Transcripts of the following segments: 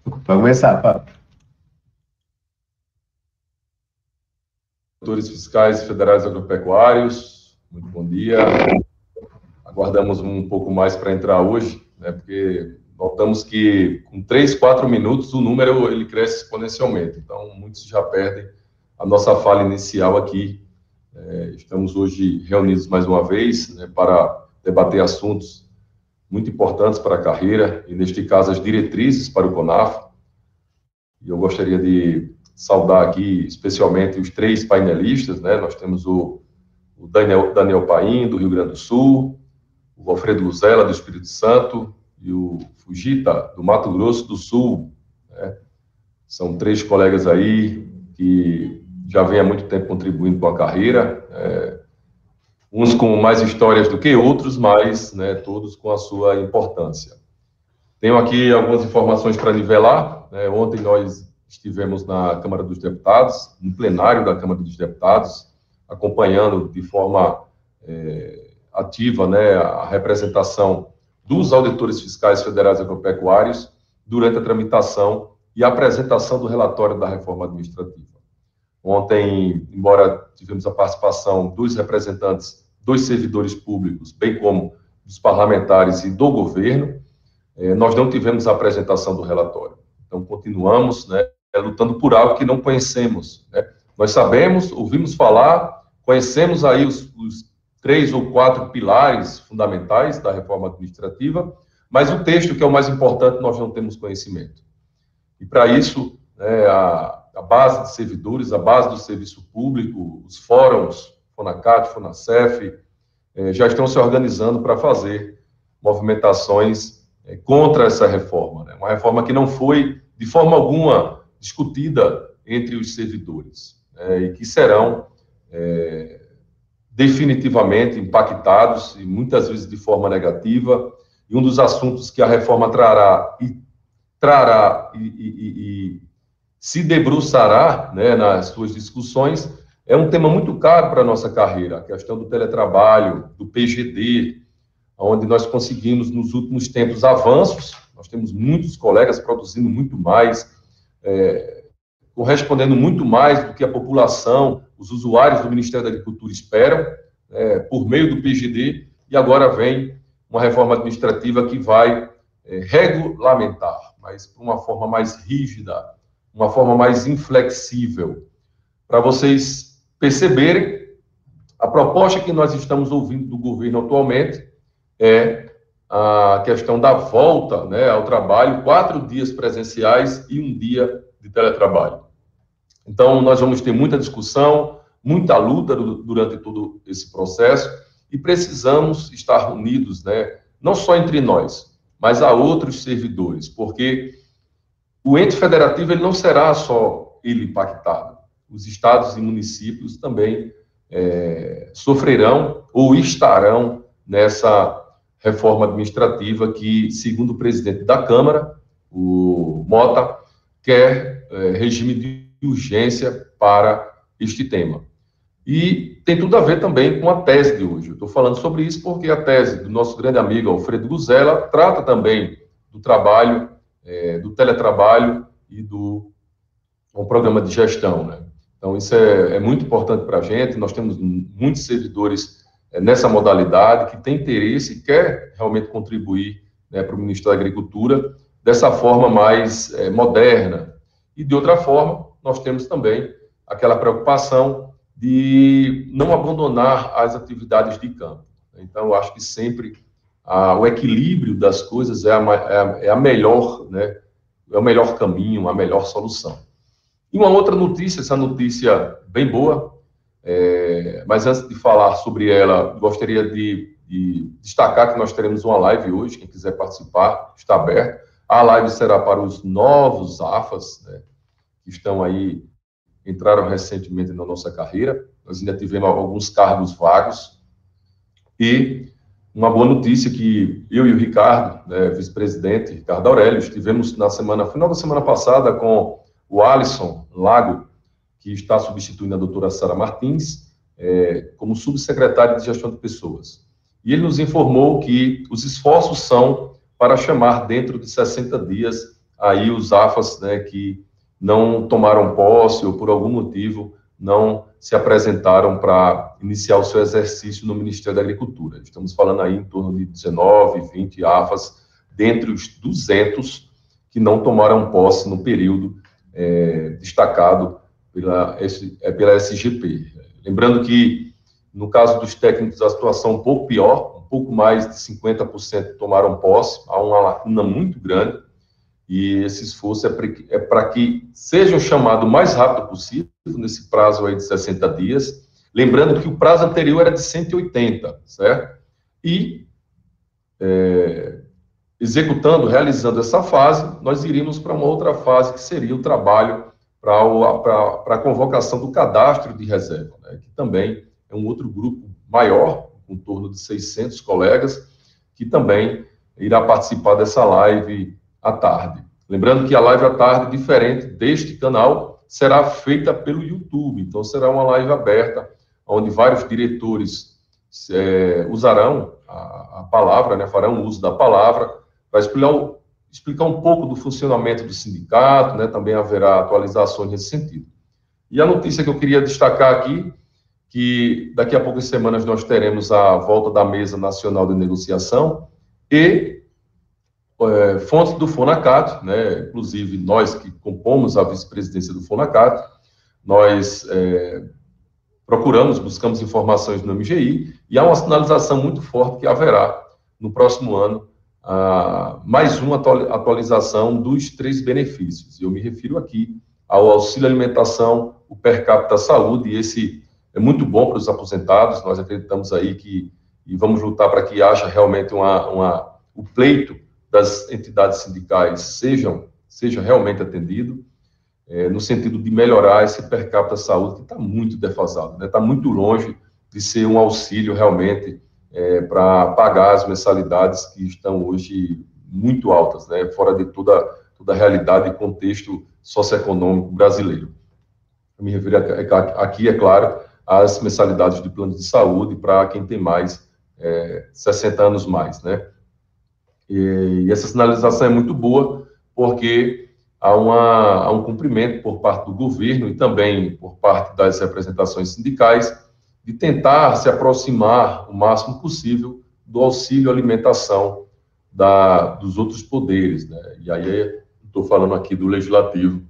Vamos começar, Fábio. Auditores fiscais federais agropecuários, muito bom dia. Aguardamos um pouco mais para entrar hoje, né, porque notamos que com 3, 4 minutos o número ele cresce exponencialmente, então muitos já perdem a nossa fala inicial aqui. Estamos hoje reunidos mais uma vez, né, para debater assuntos muito importantes para a carreira, e neste caso as diretrizes para o CONAF. E eu gostaria de saudar aqui especialmente os 3 painelistas, né? Nós temos o Daniel Paim, do Rio Grande do Sul, o Alfredo Luzela, do Espírito Santo, e o Fujita, do Mato Grosso do Sul, né? São 3 colegas aí que já vêm há muito tempo contribuindo com a carreira, uns com mais histórias do que outros, mas, né, todos com a sua importância. Tenho aqui algumas informações para nivelar, né? Ontem nós estivemos na Câmara dos Deputados, no plenário da Câmara dos Deputados, acompanhando de forma ativa, né, a representação dos auditores fiscais federais agropecuários durante a tramitação e a apresentação do relatório da reforma administrativa. Ontem, embora tivemos a participação dos representantes dos servidores públicos, bem como dos parlamentares e do governo, nós não tivemos a apresentação do relatório. Então, continuamos, né, lutando por algo que não conhecemos, né? Nós sabemos, ouvimos falar, conhecemos aí os 3 ou 4 pilares fundamentais da reforma administrativa, mas o texto, que é o mais importante, nós não temos conhecimento. E, para isso, né, a base de servidores, a base do serviço público, os fóruns, FONACAT, FONACEF, já estão se organizando para fazer movimentações contra essa reforma, né? Uma reforma que não foi, de forma alguma, discutida entre os servidores, né? E que serão definitivamente impactados, e muitas vezes de forma negativa. E um dos assuntos que a reforma trará e se debruçará, né, nas suas discussões, é um tema muito caro para a nossa carreira, a questão do teletrabalho, do PGD, onde nós conseguimos, nos últimos tempos, avanços. Nós temos muitos colegas produzindo muito mais, correspondendo muito mais do que a população, os usuários do Ministério da Agricultura esperam, por meio do PGD, e agora vem uma reforma administrativa que vai regulamentar, mas de uma forma mais rígida, uma forma mais inflexível. Para vocês perceberem, a proposta que nós estamos ouvindo do governo atualmente é a questão da volta, né, ao trabalho, 4 dias presenciais e 1 dia de teletrabalho. Então, nós vamos ter muita discussão, muita luta durante todo esse processo, e precisamos estar unidos, né, não só entre nós, mas a outros servidores, porque o ente federativo ele não será só ele impactado. Os estados e municípios também sofrerão ou estarão nessa reforma administrativa que, segundo o presidente da Câmara, o Mota, quer regime de urgência para este tema. E tem tudo a ver também com a tese de hoje. Eu estou falando sobre isso porque a tese do nosso grande amigo Alfredo Luzela trata também do trabalho, do teletrabalho e do programa de gestão, né? Então, isso é muito importante para a gente. Nós temos muitos servidores nessa modalidade que tem interesse e quer realmente contribuir, né, para o Ministério da Agricultura dessa forma mais moderna. E, de outra forma, nós temos também aquela preocupação de não abandonar as atividades de campo. Então, eu acho que sempre o equilíbrio das coisas é a melhor, né, é o melhor caminho, a melhor solução. E uma outra notícia, essa notícia bem boa, mas antes de falar sobre ela, gostaria de destacar que nós teremos uma live hoje. Quem quiser participar, está aberto. A live será para os novos AFAs, né, que estão aí, entraram recentemente na nossa carreira. Nós ainda tivemos alguns cargos vagos. E uma boa notícia que eu e o Ricardo, né, vice-presidente, Ricardo Aurélio, estivemos final da semana passada com o Alisson Lago, que está substituindo a doutora Sara Martins, como subsecretário de Gestão de Pessoas. E ele nos informou que os esforços são para chamar dentro de 60 dias aí os AFAs, né, que não tomaram posse ou por algum motivo não se apresentaram para iniciar o seu exercício no Ministério da Agricultura. Estamos falando aí em torno de 19, 20 AFAs, dentre os 200 que não tomaram posse no período destacado pela SGP. Lembrando que, no caso dos técnicos, a situação é um pouco pior, um pouco mais de 50% tomaram posse, há uma lacuna muito grande, e esse esforço é para que sejam chamados o mais rápido possível, nesse prazo aí de 60 dias, lembrando que o prazo anterior era de 180, certo? E, executando, realizando essa fase, nós iríamos para uma outra fase, que seria o trabalho para a convocação do cadastro de reserva, né? Que também é um outro grupo maior, em torno de 600 colegas, que também irá participar dessa live à tarde. Lembrando que a live à tarde, diferente deste canal, será feita pelo YouTube. Então, será uma live aberta, onde vários diretores usarão a palavra, né, farão uso da palavra, para explicar um pouco do funcionamento do sindicato, né, também haverá atualizações nesse sentido. E a notícia que eu queria destacar aqui, que daqui a poucas semanas nós teremos a volta da Mesa Nacional de Negociação e fontes do FONACAT, né, inclusive nós que compomos a vice-presidência do FONACAT, nós buscamos informações no MGI, e há uma sinalização muito forte que haverá no próximo ano mais uma atualização dos 3 benefícios. Eu me refiro aqui ao auxílio alimentação, o per capita saúde, e esse é muito bom para os aposentados. Nós acreditamos aí e vamos lutar para que haja realmente o pleito das entidades sindicais seja realmente atendido, no sentido de melhorar esse per capita saúde, que está muito defasado, né? Está muito longe de ser um auxílio realmente para pagar as mensalidades que estão hoje muito altas, né? Fora de toda a realidade e contexto socioeconômico brasileiro. Eu me refiro aqui, é claro, às mensalidades de plano de saúde para quem tem mais 60 anos mais, né? E essa sinalização é muito boa, porque há um cumprimento por parte do governo e também por parte das representações sindicais de tentar se aproximar o máximo possível do auxílio alimentação dos outros poderes, né? E aí estou falando aqui do Legislativo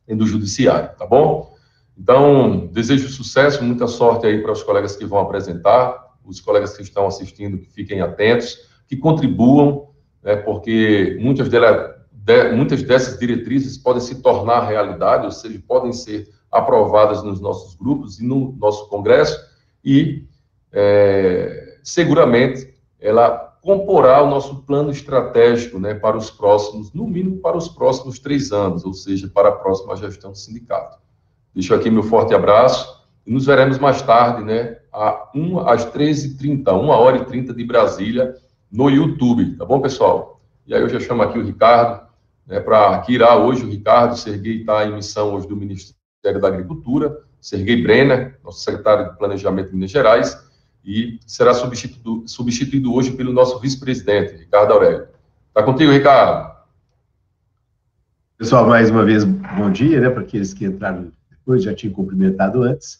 e do Judiciário, tá bom? Então, desejo sucesso, muita sorte aí para os colegas que vão apresentar, os colegas que estão assistindo, que fiquem atentos, que contribuam, né, porque muitas dessas diretrizes podem se tornar realidade, ou seja, podem ser aprovadas nos nossos grupos e no nosso Congresso, e seguramente ela comporá o nosso plano estratégico, né, para os próximos, no mínimo para os próximos 3 anos, ou seja, para a próxima gestão do sindicato. Deixo aqui meu forte abraço e nos veremos mais tarde, né, às 13h30, 1h30 de Brasília, no YouTube, tá bom, pessoal? E aí eu já chamo aqui o Ricardo, né, que irá hoje o Ricardo. O Serguei está em missão hoje do Ministério da Agricultura, Serguei Brenner, nosso secretário de Planejamento de Minas Gerais, e será substituído hoje pelo nosso vice-presidente, Ricardo Aurélio. Está contigo, Ricardo. Pessoal, mais uma vez, bom dia, né, para aqueles que entraram depois, já tinha cumprimentado antes.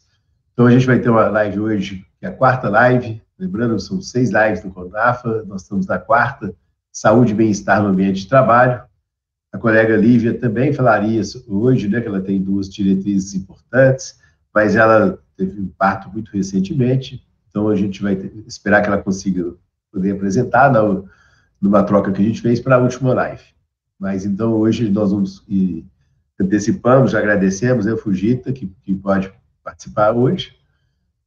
Então, a gente vai ter uma live hoje, que é a 4ª live, lembrando, são 6 lives do CONAFA, nós estamos na 4ª, Saúde e Bem-Estar no Ambiente de Trabalho. A colega Lívia também falaria hoje, né, que ela tem 2 diretrizes importantes, mas ela teve um parto muito recentemente, então a gente vai esperar que ela consiga poder apresentar numa troca que a gente fez para a última live. Mas então hoje nós vamos antecipamos, já agradecemos, né, o Fujita, que pode participar hoje,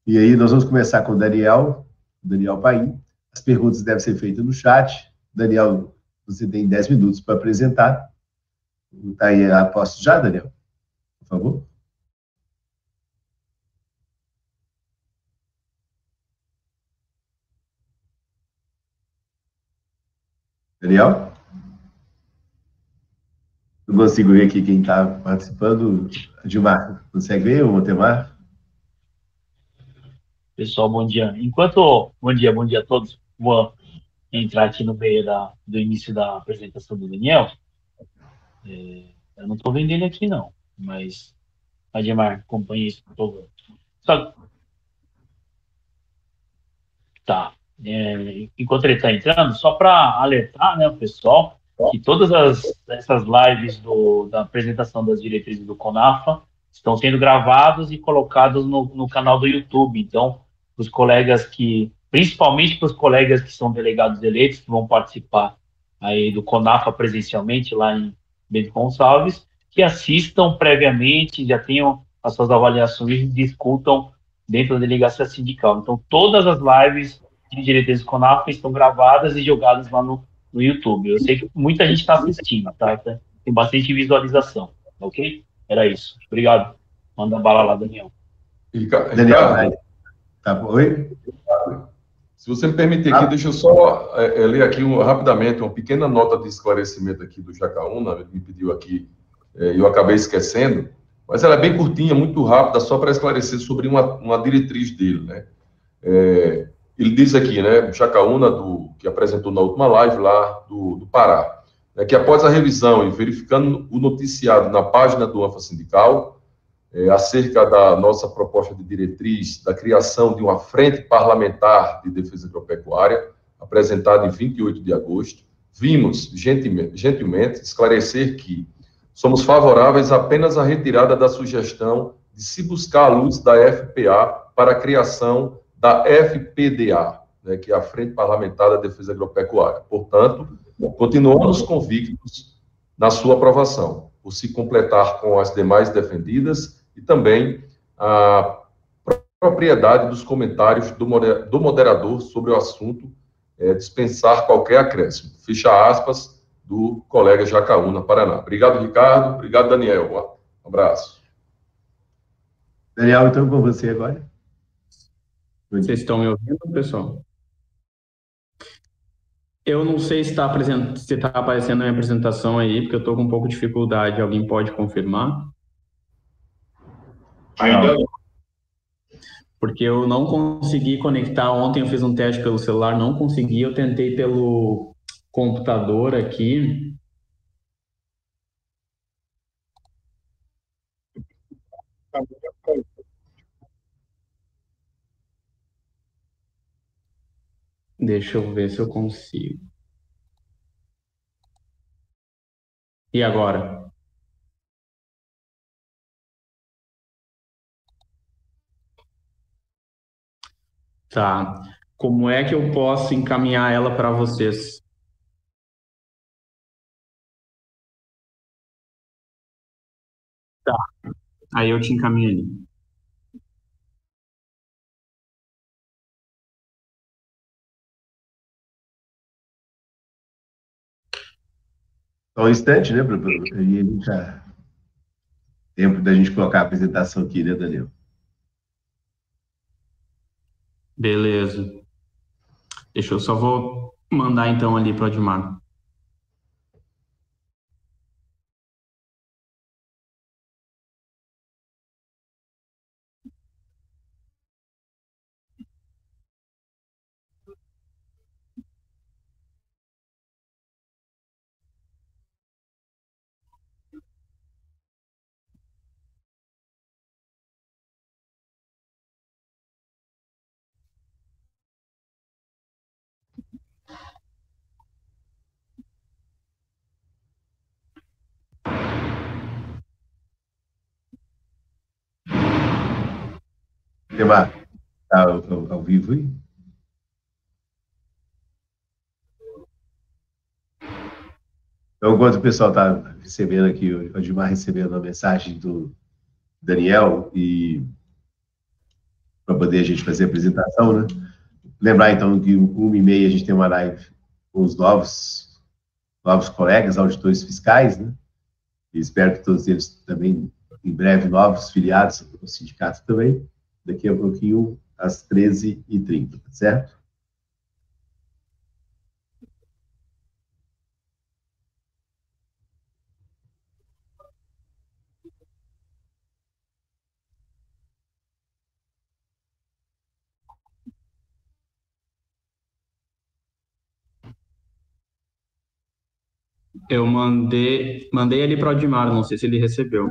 e aí nós vamos começar com o Daniel Paim. As perguntas devem ser feitas no chat. Daniel, você tem 10 minutos para apresentar. Está aí a posto já, Daniel? Por favor. Daniel? Não consigo ver aqui quem está participando. Gilmar, consegue ver, o Montemar? Pessoal, bom dia. Bom dia a todos. Vou entrar aqui no meio do início da apresentação do Daniel. Eu não estou vendo ele aqui, não. Mas, Ademar, acompanhe isso, por favor. Só, tá. Enquanto ele está entrando, só para alertar, né, o pessoal, que essas lives da apresentação das diretrizes do CONAFA estão sendo gravadas e colocadas no canal do YouTube. Então, os colegas principalmente para os colegas que são delegados eleitos, que vão participar aí do CONAFA presencialmente lá em Bento Gonçalves, que assistam previamente, já tenham as suas avaliações e discutam dentro da delegacia sindical. Então, todas as lives de diretrizes CONAFA estão gravadas e jogadas lá no YouTube. Eu sei que muita gente está assistindo, tá? Tem bastante visualização, ok? Era isso. Obrigado. Manda bala lá, Daniel. Daniel, vai. Ricardo, Tá, oi? se você me permitir aqui, deixa eu só ler aqui rapidamente uma pequena nota de esclarecimento aqui do Jacaúna, ele me pediu aqui, e eu acabei esquecendo, mas ela é bem curtinha, muito rápida, só para esclarecer sobre uma diretriz dele, né? Ele diz aqui, né, o Jacaúna, que apresentou na última live lá do Pará, né, que após a revisão e verificando o noticiado na página do ANFA Sindical, acerca da nossa proposta de diretriz da criação de uma frente parlamentar de defesa agropecuária, apresentada em 28 de agosto, vimos gentilmente esclarecer que somos favoráveis apenas à retirada da sugestão de se buscar a luz da FPA para a criação da FPDA, né, que é a Frente Parlamentar da Defesa Agropecuária. Portanto, continuamos convictos na sua aprovação, por se completar com as demais defendidas e também a propriedade dos comentários do moderador sobre o assunto, dispensar qualquer acréscimo. Fecha aspas, do colega Jacaúna, Paraná. Obrigado, Ricardo. Obrigado, Daniel. Um abraço. Daniel, então com você agora. Vocês estão me ouvindo, pessoal? Eu não sei se está aparecendo a minha apresentação aí, porque eu estou com um pouco de dificuldade. Alguém pode confirmar? Ainda não. Porque eu não consegui conectar. Ontem eu fiz um teste pelo celular, não consegui. Eu tentei pelo computador aqui. Deixa eu ver se eu consigo. E agora? Tá. Como é que eu posso encaminhar ela para vocês? Tá. Aí eu te encaminho ali. Só um instante, né? E ele já. Tempo da gente colocar a apresentação aqui, né, Daniel? Beleza. Deixa eu só vou mandar então ali para o Admar. Demar, tá ao vivo aí? Então, enquanto o pessoal está recebendo aqui, o Edmar recebendo a mensagem do Daniel e para poder a gente fazer a apresentação, né? Lembrar então que 1h30 a gente tem uma live com os novos colegas, auditores fiscais, né? E espero que todos eles também, em breve, novos filiados ao sindicato também, daqui a pouquinho, às 13h30, certo? Eu mandei ali para o Admar, não sei se ele recebeu.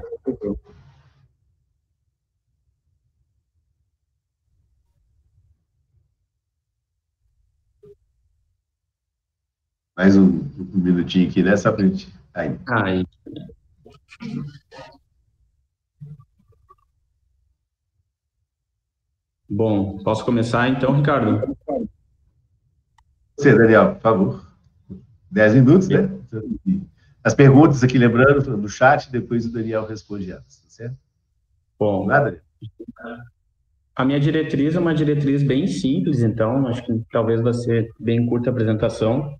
Mais um minutinho aqui, né? Só pra gente... Aí. Aí. Bom, posso começar então, Ricardo? Você, Daniel, por favor. 10 minutos, né? As perguntas aqui, lembrando, no chat, depois o Daniel responde elas, tá certo? Bom, Nada? A minha diretriz é uma diretriz bem simples, então, acho que talvez vai ser bem curta a apresentação.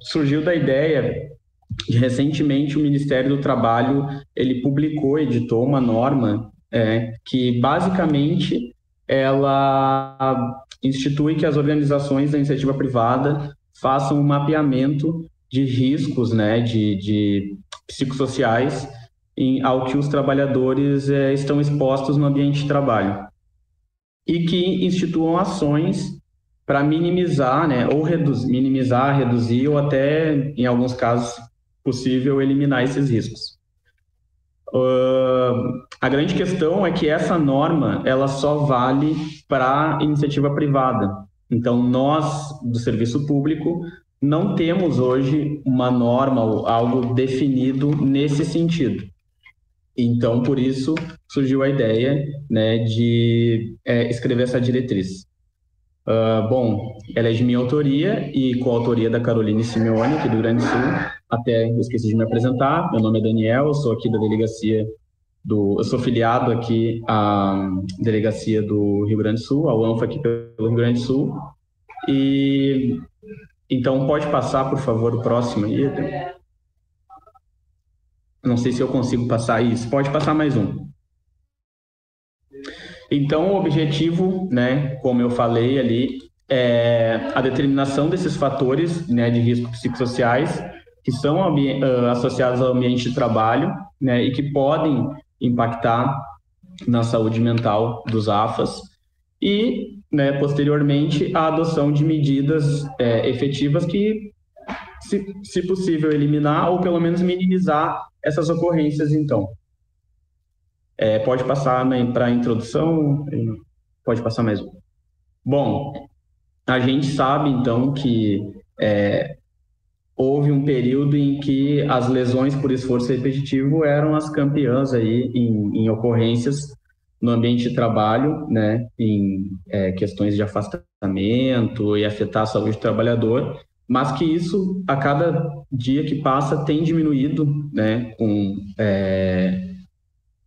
Surgiu da ideia de, recentemente, o Ministério do Trabalho, ele editou uma norma que, basicamente, ela institui que as organizações da iniciativa privada façam um mapeamento de riscos, né, de psicossociais ao que os trabalhadores estão expostos no ambiente de trabalho e que instituam ações para minimizar, né, ou reduzir ou até, em alguns casos, possível eliminar esses riscos. A grande questão é que essa norma ela só vale para iniciativa privada. Então, nós, do serviço público, não temos hoje uma norma ou algo definido nesse sentido. Então, por isso, surgiu a ideia, né, de escrever essa diretriz. Bom, ela é de minha autoria e coautoria da Caroline Simeone, aqui do Rio Grande do Sul. Até esqueci de me apresentar, meu nome é Daniel, eu sou aqui da delegacia eu sou filiado aqui à delegacia do Rio Grande do Sul, ao ANFA aqui pelo Rio Grande do Sul. E então pode passar, por favor, o próximo aí. Não sei se eu consigo passar isso. Pode passar mais um. Então, o objetivo, né, como eu falei ali, é a determinação desses fatores, né, de risco psicossociais que são associados ao ambiente de trabalho, né, e que podem impactar na saúde mental dos AFAs e, né, posteriormente, a adoção de medidas efetivas que, se possível, eliminar ou pelo menos minimizar essas ocorrências, então. Pode passar para a introdução? Pode passar mais um. Bom, a gente sabe, então, que houve um período em que as lesões por esforço repetitivo eram as campeãs aí em ocorrências no ambiente de trabalho, né, em questões de afastamento e afetar a saúde do trabalhador, mas que isso, a cada dia que passa, tem diminuído, né, com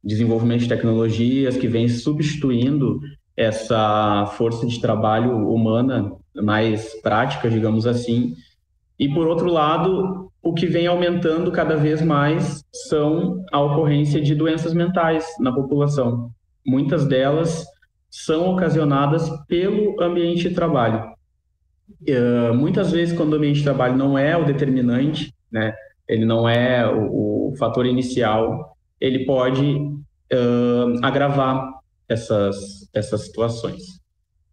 desenvolvimento de tecnologias que vem substituindo essa força de trabalho humana mais prática, digamos assim. E, por outro lado, o que vem aumentando cada vez mais são a ocorrência de doenças mentais na população. Muitas delas são ocasionadas pelo ambiente de trabalho. Muitas vezes, quando o ambiente de trabalho não é o determinante, né, ele não é o fator inicial, ele pode agravar essas situações.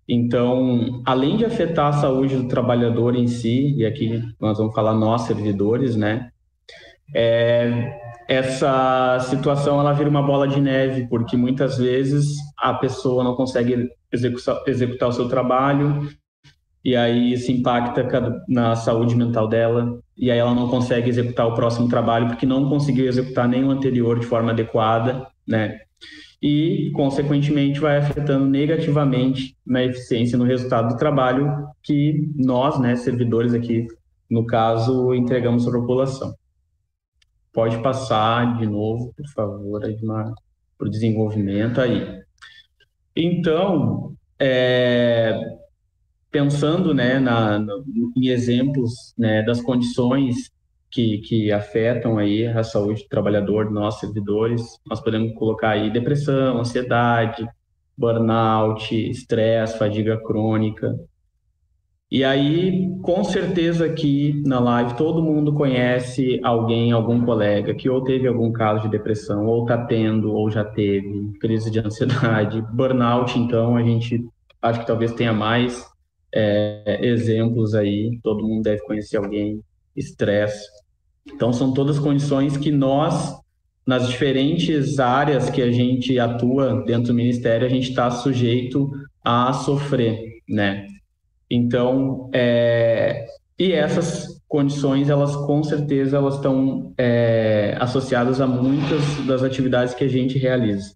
Então, além de afetar a saúde do trabalhador em si, e aqui nós vamos falar nós, servidores, né, essa situação ela vira uma bola de neve, porque muitas vezes a pessoa não consegue executar o seu trabalho, e aí isso impacta na saúde mental dela, e aí ela não consegue executar o próximo trabalho porque não conseguiu executar nem o anterior de forma adequada, né? E, consequentemente, vai afetando negativamente na eficiência e no resultado do trabalho que nós, né, servidores aqui, no caso, entregamos para a população. Pode passar de novo, por favor, para o desenvolvimento aí. Então, pensando, né, em exemplos, né, das condições que afetam aí a saúde do trabalhador, nós servidores, nós podemos colocar aí depressão, ansiedade, burnout, estresse, fadiga crônica. E aí, com certeza aqui na live, todo mundo conhece alguém, algum colega que ou teve algum caso de depressão, ou está tendo, ou já teve, crise de ansiedade, burnout. Então, a gente acho que talvez tenha mais exemplos aí, todo mundo deve conhecer alguém, estresse. Então, são todas condições que nós, nas diferentes áreas que a gente atua dentro do Ministério, a gente está sujeito a sofrer, né? Então, e essas condições, elas com certeza, elas estão associadas a muitas das atividades que a gente realiza.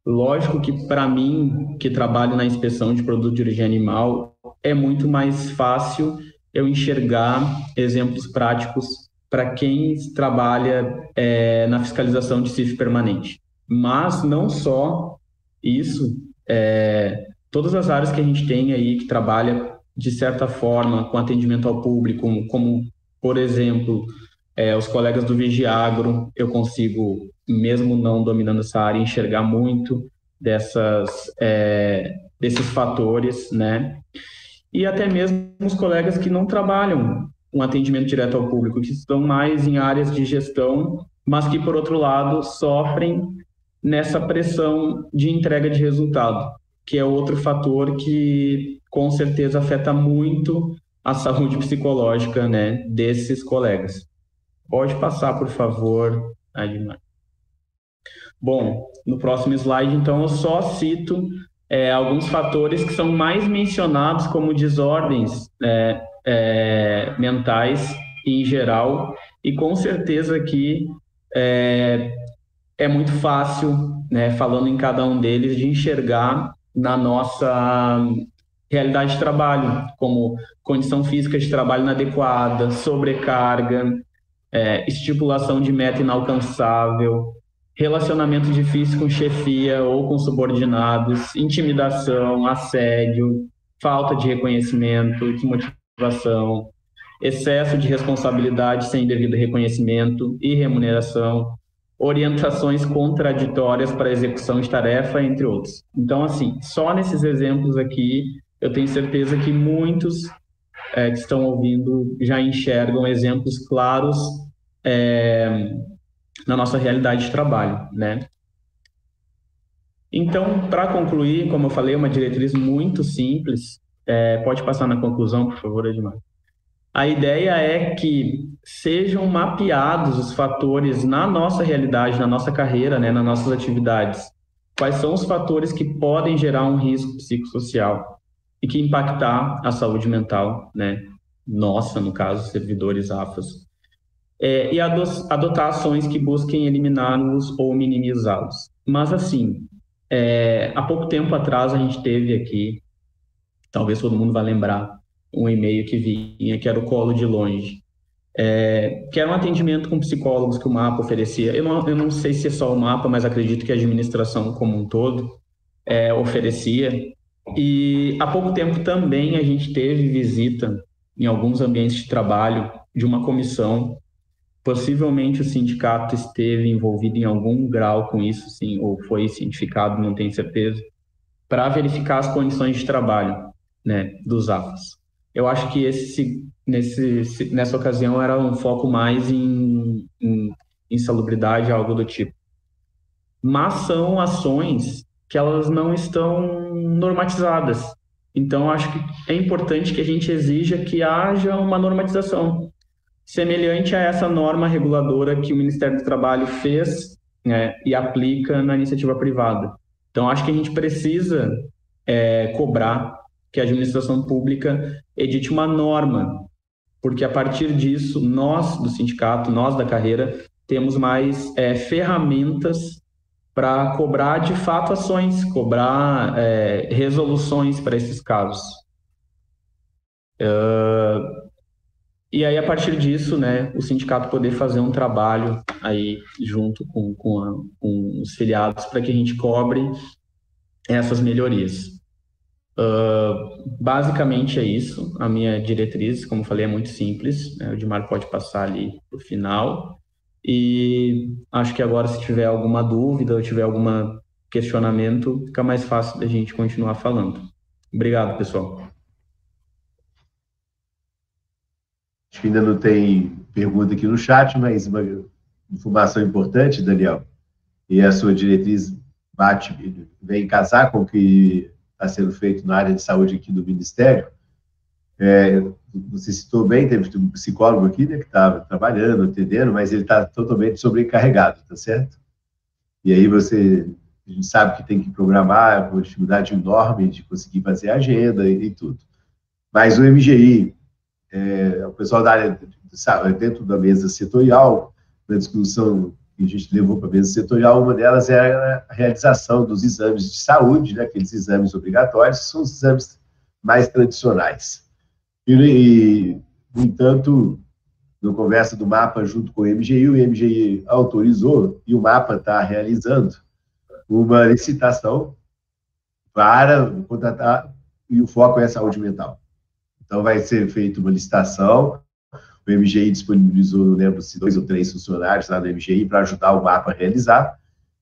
Lógico que, para mim, que trabalho na inspeção de produto de origem animal, é muito mais fácil eu enxergar exemplos práticos para quem trabalha na fiscalização de CIF permanente. Mas não só isso, todas as áreas que a gente tem aí que trabalha, de certa forma, com atendimento ao público, como por exemplo, os colegas do Vigiagro, eu consigo, mesmo não dominando essa área, enxergar muito desses fatores, né? E até mesmo os colegas que não trabalham um atendimento direto ao público, que estão mais em áreas de gestão, mas que, por outro lado, sofrem nessa pressão de entrega de resultado, que é outro fator que, com certeza, afeta muito a saúde psicológica, né, desses colegas. Pode passar, por favor, Admar. Bom, no próximo slide, então, eu só cito alguns fatores que são mais mencionados como desordens mentais em geral, e com certeza aqui é muito fácil, né, falando em cada um deles, de enxergar na nossa realidade de trabalho, como condição física de trabalho inadequada, sobrecarga, estipulação de meta inalcançável, relacionamento difícil com chefia ou com subordinados, intimidação, assédio, falta de reconhecimento, desmotivação, excesso de responsabilidade sem devido reconhecimento e remuneração, orientações contraditórias para a execução de tarefa, entre outros. Então, assim, só nesses exemplos aqui, eu tenho certeza que muitos que estão ouvindo já enxergam exemplos claros na nossa realidade de trabalho, né? Então, para concluir, como eu falei, uma diretriz muito simples. Pode passar na conclusão, por favor, Edmar. A ideia é que sejam mapeados os fatores na nossa realidade, na nossa carreira, né, nas nossas atividades. Quais são os fatores que podem gerar um risco psicossocial e que impactar a saúde mental, né, nossa, no caso, servidores AFAS. E adotar ações que busquem eliminá-los ou minimizá-los. Mas, assim, há pouco tempo atrás a gente teve aqui, talvez todo mundo vá lembrar, um e-mail que vinha, que era o Colo de Longe, que era um atendimento com psicólogos que o MAPA oferecia. Eu não sei se é só o MAPA, mas acredito que a administração como um todo oferecia. E há pouco tempo também a gente teve visita em alguns ambientes de trabalho de uma comissão. Possivelmente o sindicato esteve envolvido em algum grau com isso, sim, ou foi cientificado, não tenho certeza, para verificar as condições de trabalho, né, dos AFAS. Eu acho que nessa ocasião era um foco mais em insalubridade, algo do tipo. Mas são ações que elas não estão normatizadas. Então, acho que é importante que a gente exija que haja uma normatização semelhante a essa norma reguladora que o Ministério do Trabalho fez, né, e aplica na iniciativa privada. Então, acho que a gente precisa cobrar que a administração pública edite uma norma, porque a partir disso, nós do sindicato, nós da carreira, temos mais ferramentas para cobrar de fato ações, cobrar resoluções para esses casos. E aí, a partir disso, né, o sindicato poder fazer um trabalho aí junto com os filiados para que a gente cobre essas melhorias. Basicamente é isso. A minha diretriz, como falei, é muito simples, né? O Edmar pode passar ali para o final. E acho que agora, se tiver alguma dúvida ou tiver algum questionamento, fica mais fácil da gente continuar falando. Obrigado, pessoal. Acho que ainda não tem pergunta aqui no chat, mas uma informação importante, Daniel, e a sua diretriz vem casar com o que está sendo feito na área de saúde aqui do Ministério. Você citou bem, teve um psicólogo aqui, né, que estava trabalhando, atendendo, mas ele está totalmente sobrecarregado, tá certo? E aí a gente sabe que tem que programar, com uma dificuldade enorme de conseguir fazer a agenda e tudo. Mas o MGI, o pessoal da área, dentro da mesa setorial, na discussão que a gente levou para a mesa setorial, uma delas era a realização dos exames de saúde, né, aqueles exames obrigatórios, que são os exames mais tradicionais. No entanto, na conversa do MAPA junto com o MGI autorizou, e o MAPA está realizando uma licitação para contratar, e o foco é a saúde mental. Então, vai ser feita uma licitação, o MGI disponibilizou, não lembro se 2 ou 3 funcionários lá do MGI para ajudar o MAPA a realizar,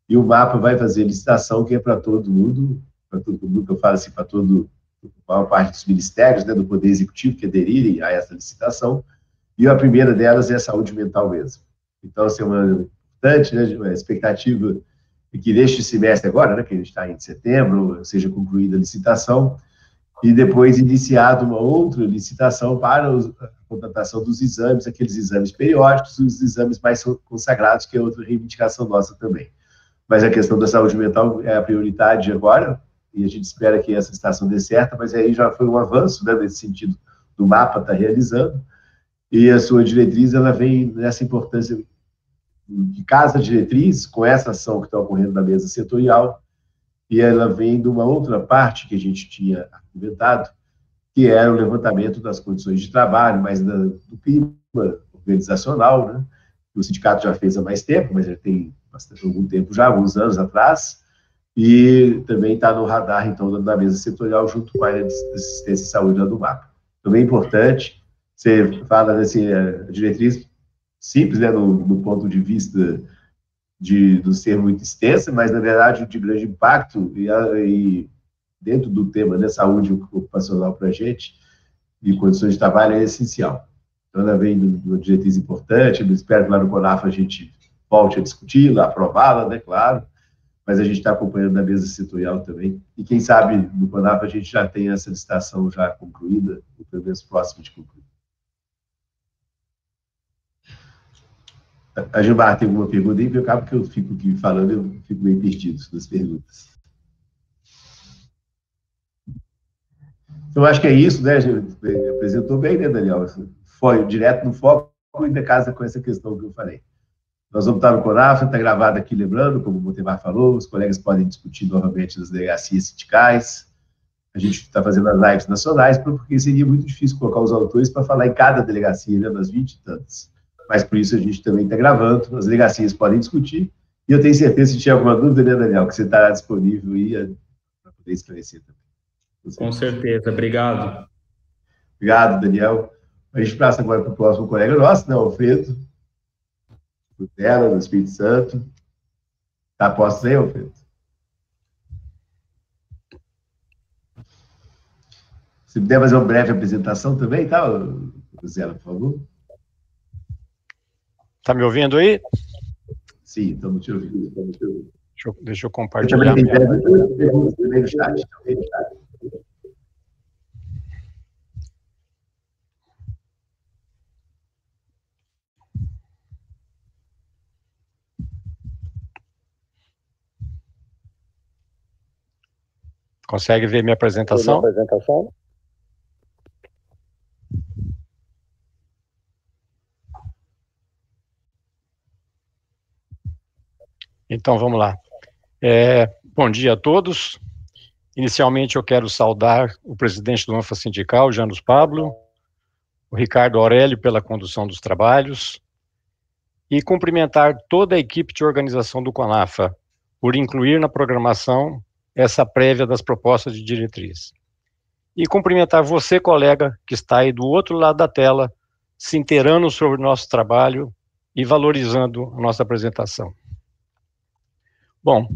e o MAPA vai fazer a licitação que é para todo mundo, que eu falo assim, para a maior parte dos ministérios, né, do Poder Executivo, que aderirem a essa licitação, e a primeira delas é a saúde mental mesmo. Então, assim, uma importante, né, uma expectativa de que neste semestre agora, né, que a gente está em setembro, seja concluída a licitação, e depois iniciada uma outra licitação para a contratação dos exames, aqueles exames periódicos, os exames mais consagrados, que é outra reivindicação nossa também. Mas a questão da saúde mental é a prioridade agora, e a gente espera que essa licitação dê certo, mas aí já foi um avanço, né, nesse sentido, do MAPA estar realizando, e a sua diretriz, ela vem nessa importância de casa diretriz, com essa ação que está ocorrendo na mesa setorial, e ela vem de uma outra parte que a gente tinha argumentado, que era o levantamento das condições de trabalho, mas do clima organizacional, né? O sindicato já fez há mais tempo, mas já tem algum tempo já, alguns anos atrás, e também está no radar, então, da mesa setorial, junto com a área de assistência e saúde do MAPA. Também é importante, você fala desse, a diretriz simples, né, do ponto de vista do ser muito extensa, mas, na verdade, de grande impacto, e dentro do tema, né, saúde ocupacional para a gente, e condições de trabalho é essencial. Então, ela vem de uma diretriz importante, eu espero que lá no CONAFA a gente volte a discuti-la, aprová-la, né, claro, mas a gente está acompanhando na mesa setorial também, e quem sabe no CONAFA a gente já tem essa licitação já concluída, ou pelo menos próximo de concluir. A Gilmar tem alguma pergunta aí, porque eu acabo que eu fico aqui falando, eu fico meio perdido nas perguntas. Então, acho que é isso, né? A gente apresentou bem, né, Daniel? Foi direto no foco e ainda casa com essa questão que eu falei. Nós vamos estar no CONAFA, está gravado aqui, lembrando, como o Montemar falou, os colegas podem discutir novamente nas delegacias sindicais. A gente está fazendo as lives nacionais, porque seria muito difícil colocar os autores para falar em cada delegacia, né, das 20 e tantas. Mas por isso a gente também está gravando, as delegacias podem discutir, e eu tenho certeza que se tiver alguma dúvida, né, Daniel, que você estará disponível aí para poder esclarecer também. Com certeza, obrigado. Obrigado, Daniel. A gente passa agora para o próximo colega nosso, né, Alfredo, do Terra, do Espírito Santo. Está a posto aí, Alfredo? Se puder fazer uma breve apresentação também, tá, Zé, por favor? Está me ouvindo aí? Sim, estamos te ouvindo. Deixa eu compartilhar. Tem perguntas também no chat. Consegue ver minha apresentação? Então, vamos lá. Bom dia a todos. Inicialmente, eu quero saudar o presidente do ANFA Sindical, Janus Pablo, o Ricardo Aurélio pela condução dos trabalhos, e cumprimentar toda a equipe de organização do CONAFA por incluir na programação essa prévia das propostas de diretriz. E cumprimentar você, colega, que está aí do outro lado da tela, se inteirando sobre o nosso trabalho e valorizando a nossa apresentação. Bom,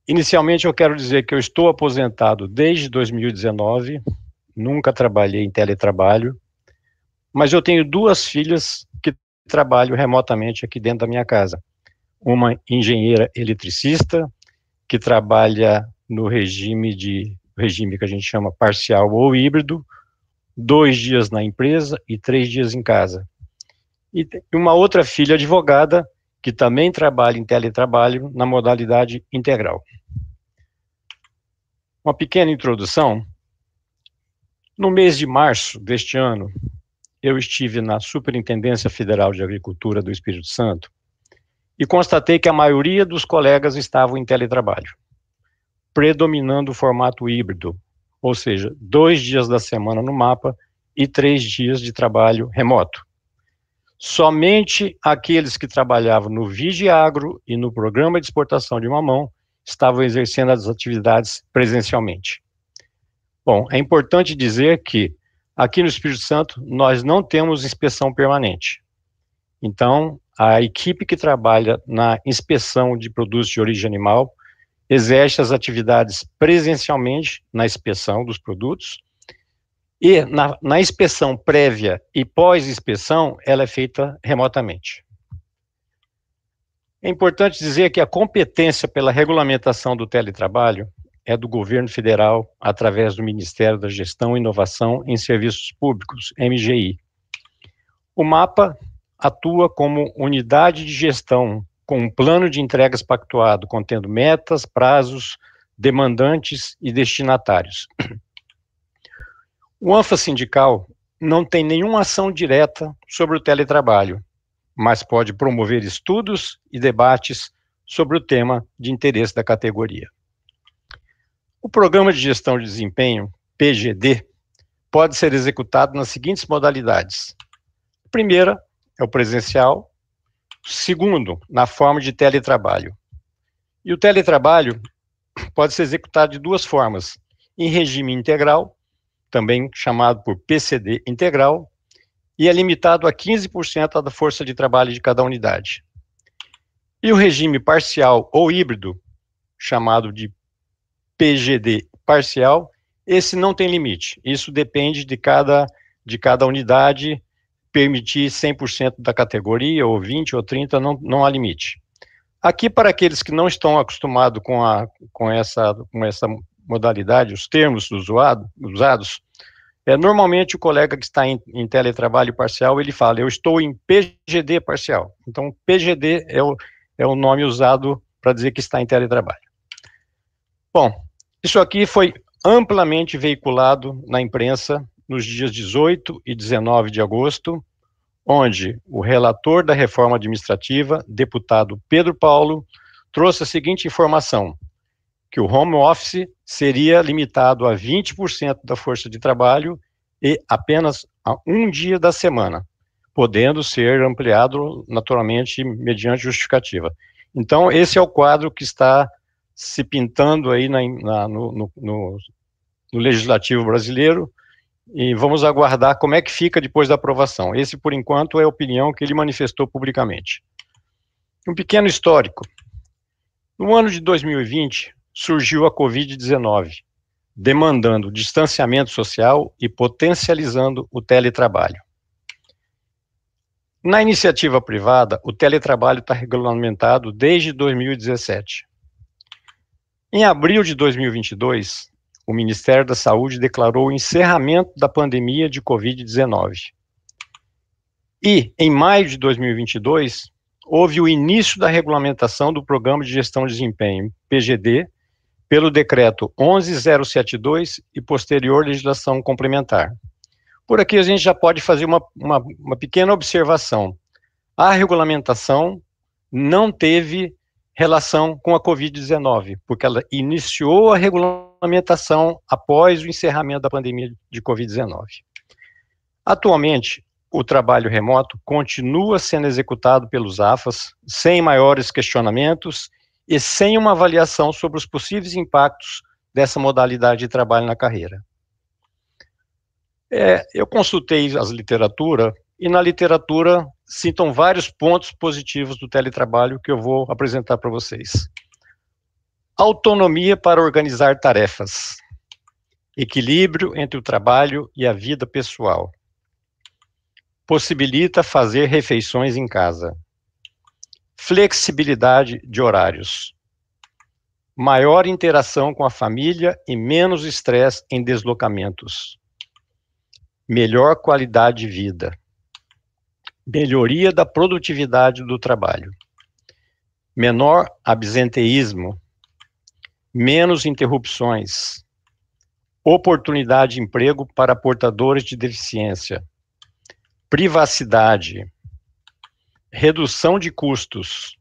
inicialmente eu quero dizer que eu estou aposentado desde 2019, nunca trabalhei em teletrabalho, mas eu tenho 2 filhas que trabalham remotamente aqui dentro da minha casa. Uma engenheira eletricista, que trabalha no regime que a gente chama parcial ou híbrido, 2 dias na empresa e 3 dias em casa. E uma outra filha advogada, que também trabalha em teletrabalho na modalidade integral. Uma pequena introdução. No mês de março deste ano, eu estive na Superintendência Federal de Agricultura do Espírito Santo e constatei que a maioria dos colegas estavam em teletrabalho, predominando o formato híbrido, ou seja, 2 dias da semana no mapa e 3 dias de trabalho remoto. Somente aqueles que trabalhavam no Vigiagro e no Programa de Exportação de Mamão estavam exercendo as atividades presencialmente. Bom, é importante dizer que aqui no Espírito Santo nós não temos inspeção permanente. Então, a equipe que trabalha na inspeção de produtos de origem animal exerce as atividades presencialmente na inspeção dos produtos e na inspeção prévia e pós-inspeção ela é feita remotamente. É importante dizer que a competência pela regulamentação do teletrabalho é do governo federal através do Ministério da Gestão e Inovação em Serviços Públicos, MGI. O MAPA atua como unidade de gestão com um plano de entregas pactuado, contendo metas, prazos, demandantes e destinatários. O ANFA sindical não tem nenhuma ação direta sobre o teletrabalho, mas pode promover estudos e debates sobre o tema de interesse da categoria. O Programa de Gestão de Desempenho, PGD, pode ser executado nas seguintes modalidades. A primeira é o presencial, segundo, na forma de teletrabalho. E o teletrabalho pode ser executado de 2 formas, em regime integral, também chamado por PCD integral, e é limitado a 15% da força de trabalho de cada unidade. E o regime parcial ou híbrido, chamado de PGD parcial, esse não tem limite. Isso depende de cada unidade permitir 100% da categoria, ou 20% ou 30%, não há limite. Aqui, para aqueles que não estão acostumados com essa modalidade, os termos usados, normalmente o colega que está em teletrabalho parcial, ele fala, eu estou em PGD parcial. Então, PGD é o nome usado para dizer que está em teletrabalho. Bom, isso aqui foi amplamente veiculado na imprensa nos dias 18 e 19 de agosto, onde o relator da reforma administrativa, deputado Pedro Paulo, trouxe a seguinte informação, que o home office seria limitado a 20% da força de trabalho e apenas a 1 dia da semana, podendo ser ampliado naturalmente mediante justificativa. Então, esse é o quadro que está se pintando aí no Legislativo brasileiro, e vamos aguardar como é que fica depois da aprovação. Esse, por enquanto, é a opinião que ele manifestou publicamente. Um pequeno histórico. No ano de 2020, surgiu a Covid-19, demandando distanciamento social e potencializando o teletrabalho. Na iniciativa privada, o teletrabalho está regulamentado desde 2017. Em abril de 2022, o Ministério da Saúde declarou o encerramento da pandemia de Covid-19. E, em maio de 2022, houve o início da regulamentação do Programa de Gestão de Desempenho, PGD, pelo Decreto 11.072 e posterior legislação complementar. Por aqui a gente já pode fazer uma pequena observação. A regulamentação não teve relação com a Covid-19, porque ela iniciou a regulamentação após o encerramento da pandemia de Covid-19. Atualmente, o trabalho remoto continua sendo executado pelos AFAS, sem maiores questionamentos e sem uma avaliação sobre os possíveis impactos dessa modalidade de trabalho na carreira. Eu consultei as literaturas, e na literatura citam vários pontos positivos do teletrabalho que eu vou apresentar para vocês. Autonomia para organizar tarefas. Equilíbrio entre o trabalho e a vida pessoal. Possibilita fazer refeições em casa. Flexibilidade de horários. Maior interação com a família e menos estresse em deslocamentos. melhor qualidade de vida, melhoria da produtividade do trabalho, menor absenteísmo, menos interrupções, oportunidade de emprego para portadores de deficiência, privacidade, redução de custos,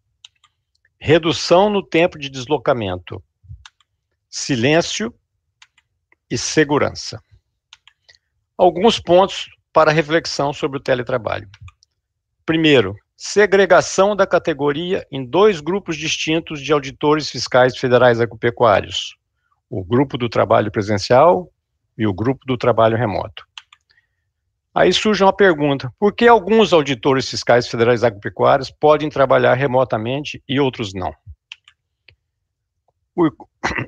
redução no tempo de deslocamento, silêncio e segurança. Alguns pontos para reflexão sobre o teletrabalho. Primeiro, segregação da categoria em 2 grupos distintos de auditores fiscais federais agropecuários, o grupo do trabalho presencial e o grupo do trabalho remoto. Aí surge uma pergunta: por que alguns auditores fiscais federais agropecuários podem trabalhar remotamente e outros não?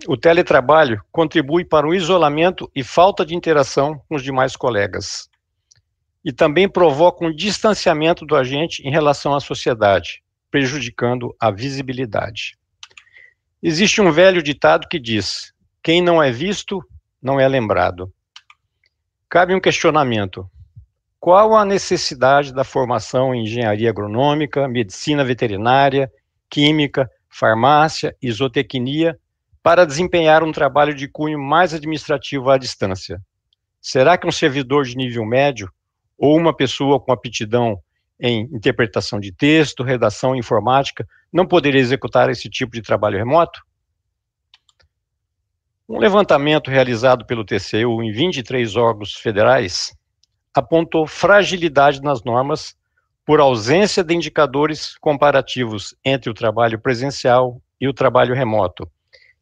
O teletrabalho contribui para o isolamento e falta de interação com os demais colegas. E também provoca um distanciamento do agente em relação à sociedade, prejudicando a visibilidade. Existe um velho ditado que diz: quem não é visto, não é lembrado. Cabe um questionamento: qual a necessidade da formação em engenharia agronômica, medicina veterinária, química, farmácia e zootecnia para desempenhar um trabalho de cunho mais administrativo à distância? Será que um servidor de nível médio ou uma pessoa com aptidão em interpretação de texto, redação e informática não poderia executar esse tipo de trabalho remoto? Um levantamento realizado pelo TCU em 23 órgãos federais apontou fragilidade nas normas por ausência de indicadores comparativos entre o trabalho presencial e o trabalho remoto,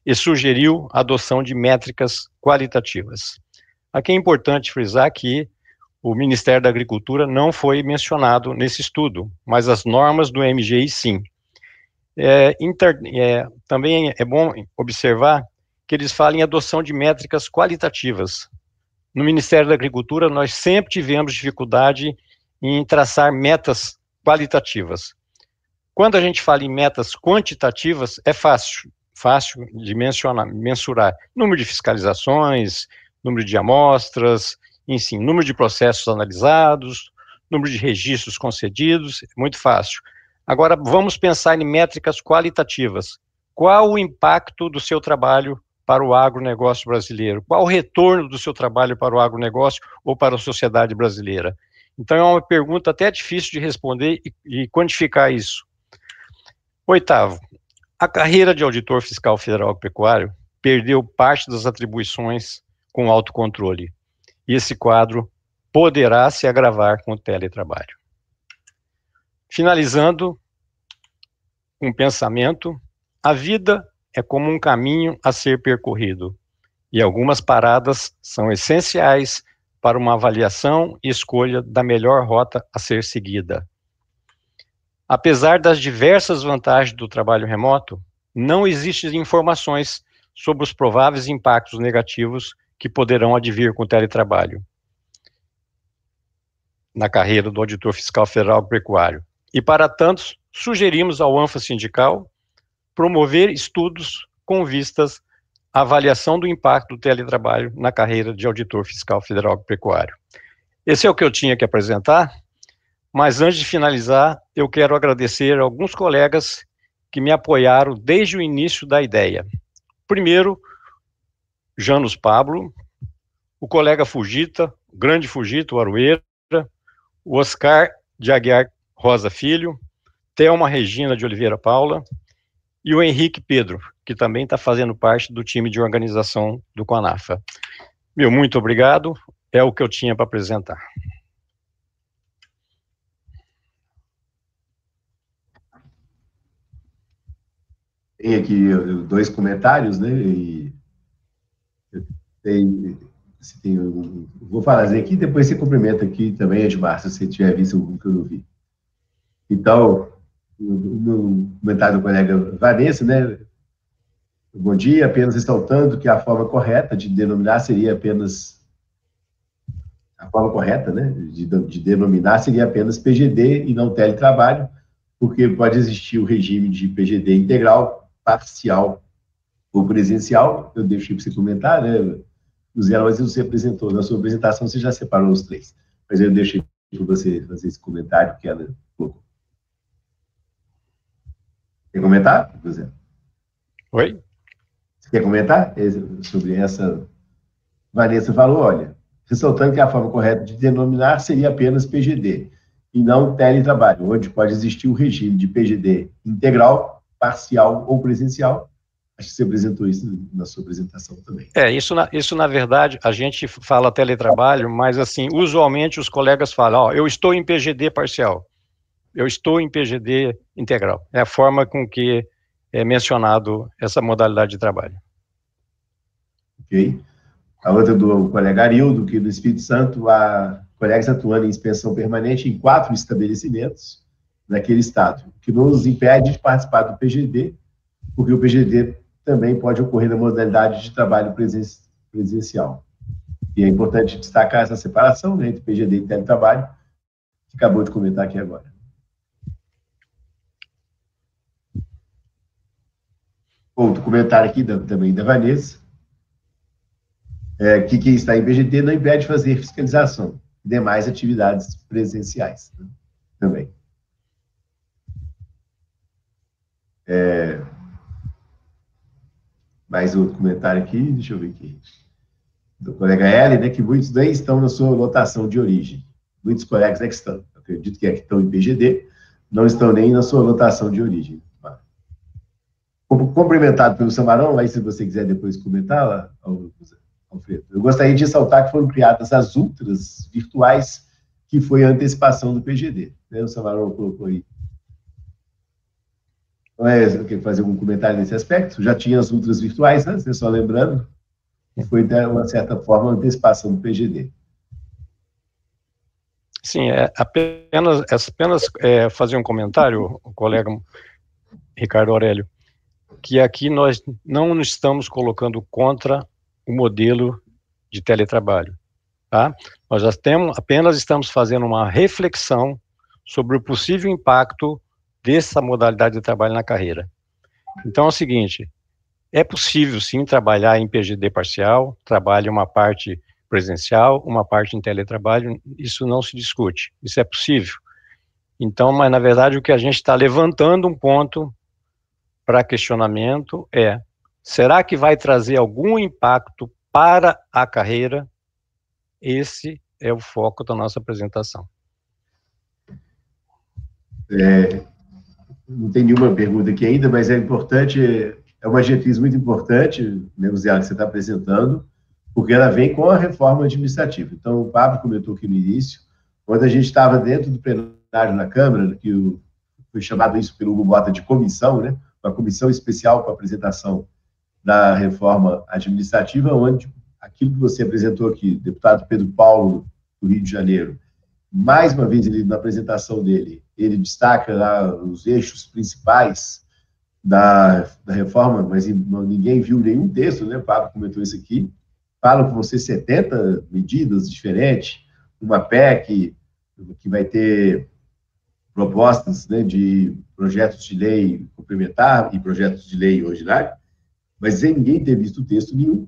e sugeriu a adoção de métricas qualitativas. Aqui é importante frisar que o Ministério da Agricultura não foi mencionado nesse estudo, mas as normas do MGI sim. Também é bom observar que eles falam em adoção de métricas qualitativas. No Ministério da Agricultura, nós sempre tivemos dificuldade em traçar metas qualitativas. Quando a gente fala em metas quantitativas, é fácil de mensurar número de fiscalizações, número de amostras, enfim, número de processos analisados, número de registros concedidos, é muito fácil. Agora, vamos pensar em métricas qualitativas. Qual o impacto do seu trabalho para o agronegócio brasileiro? Qual o retorno do seu trabalho para o agronegócio ou para a sociedade brasileira? Então, é uma pergunta até difícil de responder e quantificar isso. Oitavo, a carreira de auditor fiscal federal agropecuário perdeu parte das atribuições com autocontrole. E esse quadro poderá se agravar com o teletrabalho. Finalizando, um pensamento: a vida é como um caminho a ser percorrido, e algumas paradas são essenciais para uma avaliação e escolha da melhor rota a ser seguida. Apesar das diversas vantagens do trabalho remoto, não existem informações sobre os prováveis impactos negativos que poderão advir com o teletrabalho na carreira do auditor fiscal federal agropecuário. E, para tantos, sugerimos ao ANFA Sindical promover estudos com vistas à avaliação do impacto do teletrabalho na carreira de auditor fiscal federal agropecuário. Esse é o que eu tinha que apresentar, mas antes de finalizar, eu quero agradecer a alguns colegas que me apoiaram desde o início da ideia. Primeiro, Janus Pablo, o colega Fugita, o grande Fugita, o Aroeira, o Oscar de Aguiar Rosa Filho, Thelma Regina de Oliveira Paula e o Henrique Pedro, que também está fazendo parte do time de organização do CONAFA. Muito obrigado, é o que eu tinha para apresentar. Tem aqui 2 comentários, né? Vou fazer aqui, depois você cumprimenta aqui também, Edmar, se você tiver visto algum que eu não vi. Então, no comentário do colega Vanessa, né? Bom dia, apenas ressaltando que a forma correta de denominar seria apenas de denominar seria apenas PGD e não teletrabalho, porque pode existir o regime de PGD integral, parcial ou presencial. Eu deixei para você comentar, né? os 0 a 11 você apresentou. Na sua apresentação, você já separou os 3. Mas eu deixei para você fazer esse comentário que ela colocou. Quer comentar, José? Oi? Você quer comentar sobre essa? Vanessa falou, olha, ressaltando que a forma correta de denominar seria apenas PGD, e não teletrabalho, onde pode existir o regime de PGD integral, parcial ou presencial. Acho que você apresentou isso na sua apresentação também. Isso na verdade, a gente fala teletrabalho, mas assim, usualmente os colegas falam, ó, eu estou em PGD parcial, eu estou em PGD integral. É a forma com que é mencionado essa modalidade de trabalho. Ok. A outra do colega Arildo, que do Espírito Santo, há colegas atuando em inspeção permanente em 4 estabelecimentos naquele estado, que nos impede de participar do PGD, porque o PGD também pode ocorrer na modalidade de trabalho presencial. E é importante destacar essa separação, né, entre PGD e teletrabalho, que acabou de comentar aqui agora. Outro comentário aqui também da Vanessa, que quem está em PGD não impede de fazer fiscalização e demais atividades presenciais, né, também. Mais outro comentário aqui, deixa eu ver aqui. Do colega L, né, que muitos nem estão na sua lotação de origem. Muitos colegas que estão, acredito que estão em PGD, não estão nem na sua lotação de origem. Cumprimentado pelo Samarão, aí se você quiser depois comentar, Alfredo, eu gostaria de ressaltar que foram criadas as ultras virtuais, que foi a antecipação do PGD. Né? O Samarão colocou aí. Então, quer fazer algum comentário nesse aspecto? Já tinha as ultras virtuais, né? Você só lembrando, que foi, de uma certa forma, a antecipação do PGD. Sim, apenas fazer um comentário, o colega Ricardo Aurélio, que aqui nós não estamos colocando contra o modelo de teletrabalho, tá? Nós apenas estamos fazendo uma reflexão sobre o possível impacto dessa modalidade de trabalho na carreira. Então é o seguinte, é possível sim trabalhar em PGD parcial, trabalhar uma parte presencial, uma parte em teletrabalho, isso não se discute, isso é possível. Então, mas na verdade o que a gente está levantando um ponto para questionamento será que vai trazer algum impacto para a carreira? Esse é o foco da nossa apresentação. Não tem nenhuma pergunta aqui ainda, mas é importante, é uma diretriz muito importante, né, que você está apresentando, porque ela vem com a reforma administrativa. Então, o Pablo comentou aqui no início, quando a gente estava dentro do plenário na Câmara, que foi chamado isso pelo Hugo Mota de comissão, né, uma comissão especial para a apresentação da reforma administrativa, onde aquilo que você apresentou aqui, deputado Pedro Paulo, do Rio de Janeiro, mais uma vez, na apresentação dele, ele destaca lá os eixos principais da reforma, mas ninguém viu nenhum texto, né? O Pablo comentou isso aqui. Falam que vão ser 70 medidas diferentes, uma PEC que vai ter propostas, né, de projetos de lei complementar e projetos de lei ordinário, mas ninguém ter visto texto nenhum,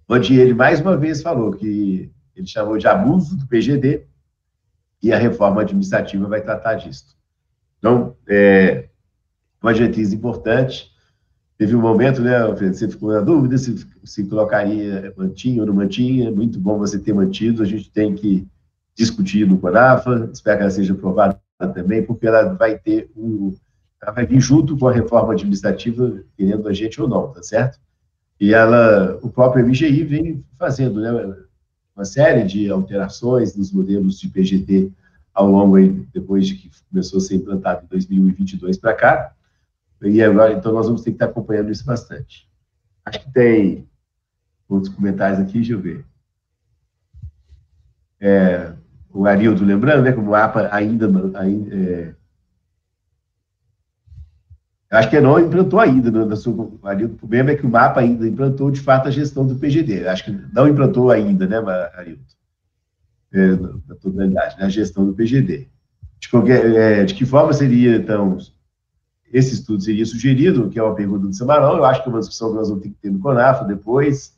onde ele mais uma vez falou que ele chamou de abuso do PGD, e a reforma administrativa vai tratar disso. Então, uma diretriz importante. Teve um momento, né, Alfredo, você ficou na dúvida se colocaria, mantinha ou não mantinha. Muito bom você ter mantido. A gente tem que discutir no CONAFA. Espero que ela seja aprovada também, porque ela vai ela vai vir junto com a reforma administrativa, querendo a gente ou não, tá certo? E o próprio MGI vem fazendo, né, uma série de alterações nos modelos de PGD ao longo, depois de que começou a ser implantado em 2022 para cá, e agora, então, nós vamos ter que estar acompanhando isso bastante. Acho que tem outros comentários aqui, deixa eu ver. O Arildo, lembrando, né, como o APA ainda acho que não implantou ainda, Arildo, o problema é que o MAPA ainda implantou, de fato, a gestão do PGD. Acho que não implantou ainda, né, Arildo? Na totalidade, na gestão do PGD. De que forma seria, então, esse estudo seria sugerido, que é uma pergunta do Samarão, eu acho que é uma discussão que nós vamos ter que ter no CONAFA depois,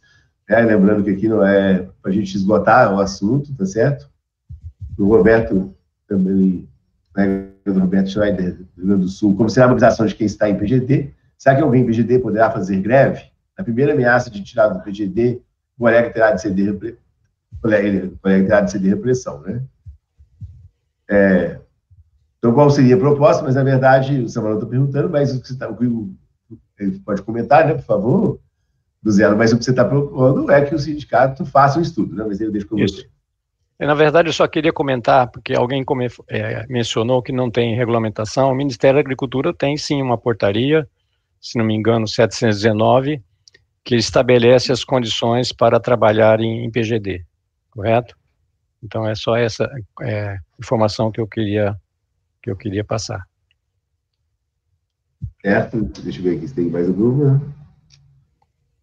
Lembrando que aqui não é para a gente esgotar o assunto, tá certo? O Roberto também, do Roberto Schneider, do Rio Grande do Sul, como será a mobilização de quem está em PGD? Será que alguém em PGD poderá fazer greve? Na primeira ameaça de tirar do PGD, o colega terá de ceder repressão, né? Então, qual seria a proposta? Mas, na verdade, o Samuel está perguntando, mas o que você está... Ele pode comentar, né, por favor, do Zero, mas o que você está propondo é que o sindicato faça um estudo, né? Mas ele deixa com você. Na verdade, eu só queria comentar, porque alguém mencionou que não tem regulamentação. O Ministério da Agricultura tem, sim, uma portaria, se não me engano, 719, que estabelece as condições para trabalhar em PGD, correto? Então, é só essa informação que eu queria passar. Certo? Deixa eu ver aqui se tem mais alguma.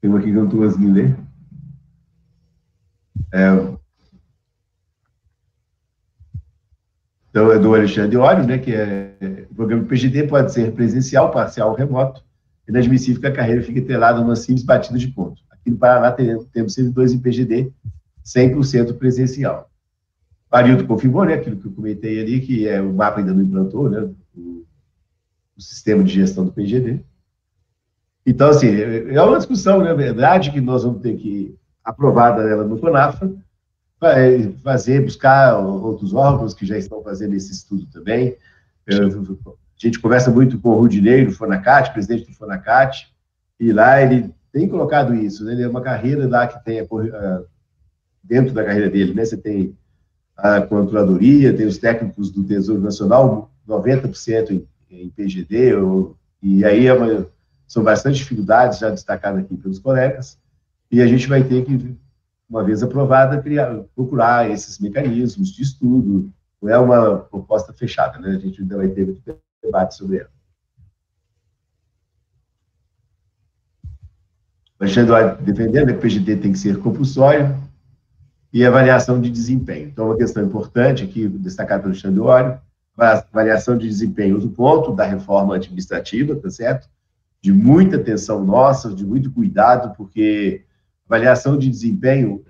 Tem uma aqui que eu não estou conseguindo ler. Então, é do Alexandre Ório, né, que o programa PGD pode ser presencial, parcial ou remoto. Inadmissível que a carreira fique atrelada a uma simples batida de ponto. Aqui no Paraná temos servidores em PGD 100% presencial. O Arildo confirmou, né, aquilo que eu comentei ali, que o mapa ainda não implantou, né, o sistema de gestão do PGD. Então, assim, é uma discussão, na verdade, que nós vamos ter que aprovar ela no CONAFA, buscar outros órgãos que já estão fazendo esse estudo também. A gente conversa muito com o Rudinei, do Fonacat, presidente do Fonacat, e lá ele tem colocado isso, né? Ele é uma carreira lá que tem, dentro da carreira dele, né? Você tem a controladoria, tem os técnicos do Tesouro Nacional, 90% em PGD, e aí são bastante dificuldades já destacadas aqui pelos colegas, e a gente vai ter que, uma vez aprovada, procurar esses mecanismos de estudo. Não é uma proposta fechada, né? A gente ainda vai ter debate sobre ela. O Alexandre defendendo que o PGD tem que ser compulsório e avaliação de desempenho. Então, uma questão importante aqui, destacada pelo Alexandre Ório, avaliação de desempenho, outro ponto da reforma administrativa, tá certo? De muita atenção nossa, de muito cuidado, porque avaliação de desempenho,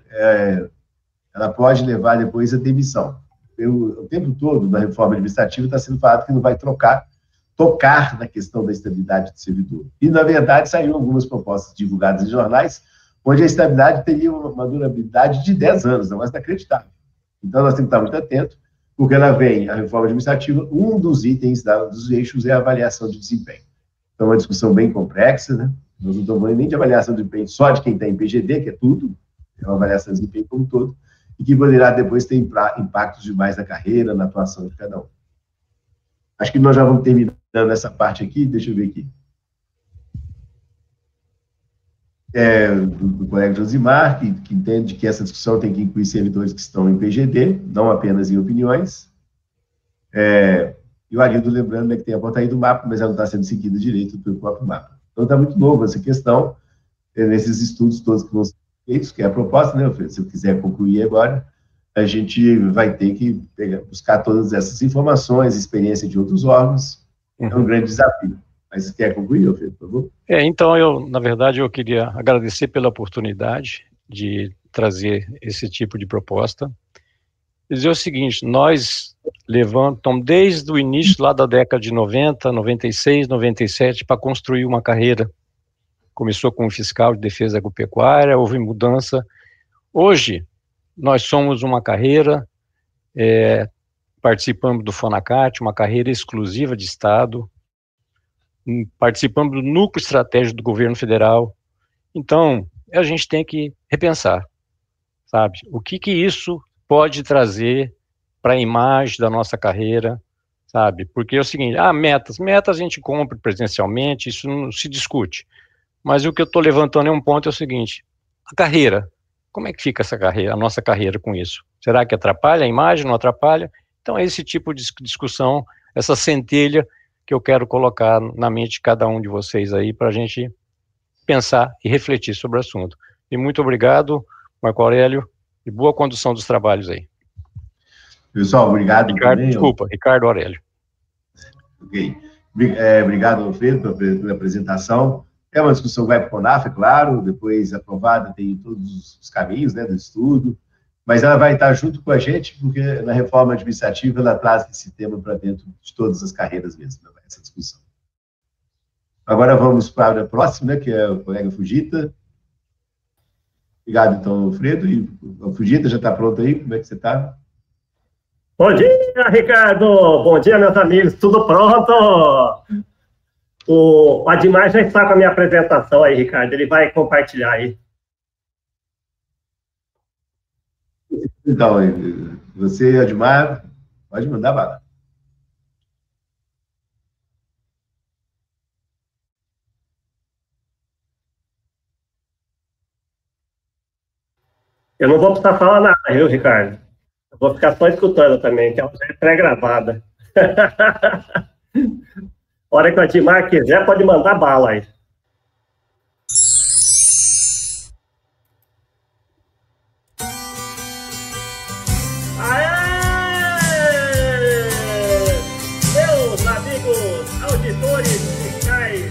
ela pode levar depois à demissão. O tempo todo da reforma administrativa está sendo falado que não vai tocar na questão da estabilidade do servidor. E, na verdade, saíram algumas propostas divulgadas em jornais, onde a estabilidade teria uma durabilidade de 10 anos, negócio inacreditável. Então, nós temos que estar muito atentos, porque ela vem, a reforma administrativa, um dos itens dos eixos é a avaliação de desempenho. Então, é uma discussão bem complexa, né? Nós não estamos falando nem de avaliação de desempenho só de quem está em PGD, que é tudo, é uma avaliação de desempenho como um todo, e que poderá depois ter impactos demais na carreira, na atuação de cada um. Acho que nós já vamos terminando essa parte aqui, deixa eu ver aqui. Do colega Josimar, que entende que essa discussão tem que incluir servidores que estão em PGD, não apenas em opiniões. E o Arildo lembrando, né, que tem a portaria do mapa, mas ela não está sendo seguida direito pelo próprio mapa. Então, está muito novo essa questão, nesses estudos todos que vão ser feitos, que é a proposta, né, se eu quiser concluir agora, a gente vai ter que buscar todas essas informações, experiência de outros órgãos, é um grande desafio. Mas você quer concluir, Alfredo, por favor? Então, na verdade, eu queria agradecer pela oportunidade de trazer esse tipo de proposta. Dizer o seguinte, nós levantamos desde o início, lá da década de 90, 96, 97, para construir uma carreira. Começou com o fiscal de defesa agropecuária, houve mudança. Hoje, nós somos uma carreira, participamos do Fonacat, uma carreira exclusiva de Estado, participamos do núcleo estratégico do governo federal. Então, a gente tem que repensar, sabe? O que isso pode trazer para a imagem da nossa carreira, sabe? Porque é o seguinte, metas a gente cumpre presencialmente, isso não se discute. Mas o que eu estou levantando é um ponto, é o seguinte, a carreira, como é que fica essa carreira, a nossa carreira com isso? Será que atrapalha a imagem, não atrapalha? Então é esse tipo de discussão, essa centelha que eu quero colocar na mente de cada um de vocês aí, para a gente pensar e refletir sobre o assunto. E muito obrigado, Marco Aurélio, e boa condução dos trabalhos aí. Pessoal, obrigado também. Ricardo Aurélio. Ok. Obrigado, Alfredo, pela apresentação. É uma discussão que vai para o CONAF, é claro, depois aprovada tem todos os caminhos, né, do estudo, mas ela vai estar junto com a gente, porque na reforma administrativa ela traz esse tema para dentro de todas as carreiras mesmo, né, essa discussão. Agora vamos para a próxima, né, que é o colega Fujita. Obrigado, então, Alfredo. E o Fujita já está pronto aí? Como é que você está? Bom dia, Ricardo! Bom dia, meus amigos. Tudo pronto? O Admar já está com a minha apresentação aí, Ricardo. Ele vai compartilhar aí. Então, você, Admar, pode mandar bala. Eu não vou precisar falar nada, viu, Ricardo? Eu vou ficar só escutando também, que ela já é pré-gravada. A hora que o Admar quiser, pode mandar bala aí. Aê! Meus amigos auditores fiscais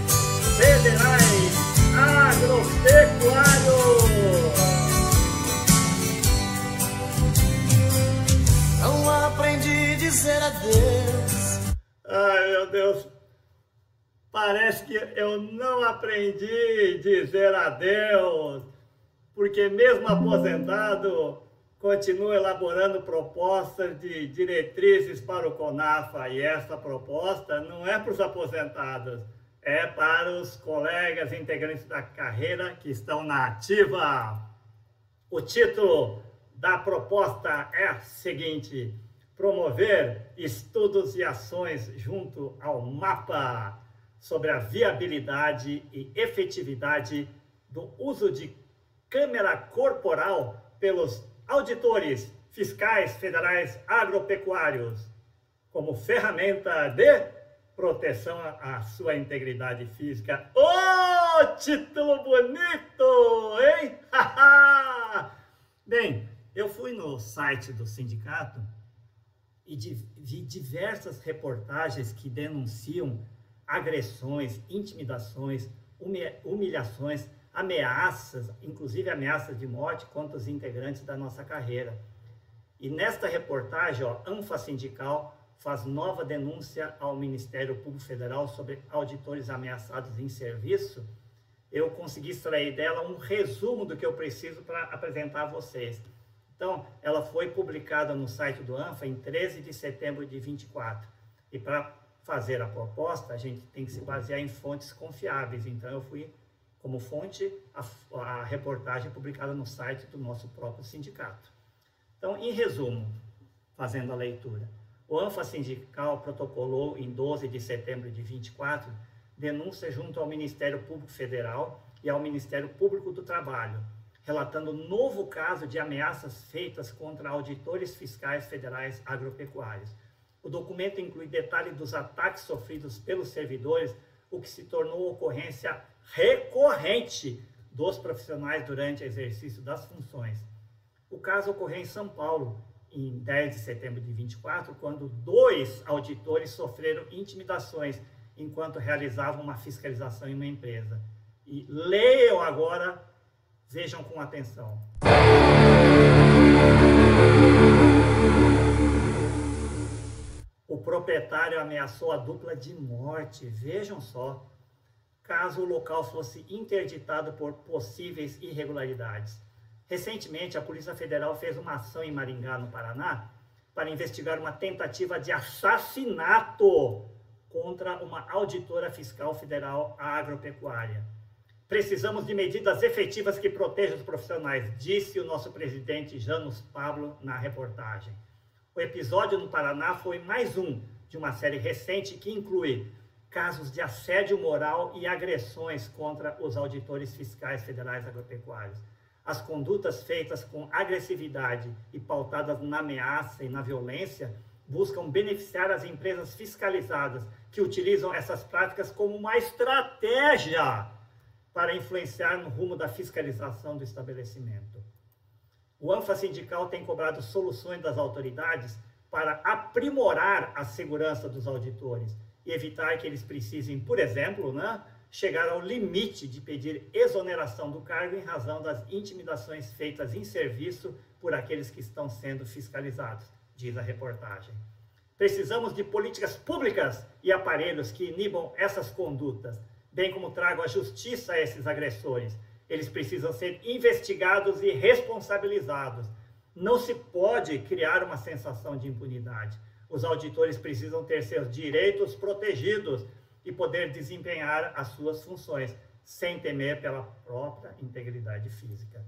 federais agropecuários, não aprendi a dizer adeus. ai, meu Deus. Parece que eu não aprendi a dizer adeus, porque mesmo aposentado, continuo elaborando propostas de diretrizes para o CONAFA, e essa proposta não é para os aposentados, é para os colegas integrantes da carreira que estão na ativa. O título da proposta é o seguinte: promover estudos e ações junto ao MAPA sobre a viabilidade e efetividade do uso de câmera corporal pelos auditores fiscais federais agropecuários como ferramenta de proteção à sua integridade física. Oh, título bonito, hein? Bem, eu fui no site do sindicato e vi diversas reportagens que denunciam agressões, intimidações, humilhações, ameaças, inclusive ameaças de morte contra os integrantes da nossa carreira. E nesta reportagem, ANFA Sindical faz nova denúncia ao Ministério Público Federal sobre auditores ameaçados em serviço. Eu consegui extrair dela um resumo do que eu preciso para apresentar a vocês. Então, ela foi publicada no site do ANFA em 13 de setembro de 24. E para fazer a proposta, a gente tem que se basear em fontes confiáveis. Então, eu fui como fonte a reportagem publicada no site do nosso próprio sindicato. Então, em resumo, fazendo a leitura, o ANFA Sindical protocolou em 12 de setembro de 24 denúncia junto ao Ministério Público Federal e ao Ministério Público do Trabalho, relatando novo caso de ameaças feitas contra auditores fiscais federais agropecuários. O documento inclui detalhes dos ataques sofridos pelos servidores, o que se tornou ocorrência recorrente dos profissionais durante o exercício das funções. O caso ocorreu em São Paulo, em 10 de setembro de 24, quando 2 auditores sofreram intimidações enquanto realizavam uma fiscalização em uma empresa. E leiam agora, vejam com atenção. O proprietário ameaçou a dupla de morte, vejam só, caso o local fosse interditado por possíveis irregularidades. Recentemente, a Polícia Federal fez uma ação em Maringá, no Paraná, para investigar uma tentativa de assassinato contra uma auditora fiscal federal agropecuária. Precisamos de medidas efetivas que protejam os profissionais, disse o nosso presidente Janus Pablo na reportagem. O episódio no Paraná foi mais um de uma série recente que inclui casos de assédio moral e agressões contra os auditores fiscais federais agropecuários. As condutas feitas com agressividade e pautadas na ameaça e na violência buscam beneficiar as empresas fiscalizadas que utilizam essas práticas como uma estratégia para influenciar no rumo da fiscalização do estabelecimento. O ANFA Sindical tem cobrado soluções das autoridades para aprimorar a segurança dos auditores e evitar que eles precisem, por exemplo, chegar ao limite de pedir exoneração do cargo em razão das intimidações feitas em serviço por aqueles que estão sendo fiscalizados, diz a reportagem. Precisamos de políticas públicas e aparelhos que inibam essas condutas, bem como tragam a justiça a esses agressores. Eles precisam ser investigados e responsabilizados. Não se pode criar uma sensação de impunidade. Os auditores precisam ter seus direitos protegidos e poder desempenhar as suas funções, sem temer pela própria integridade física.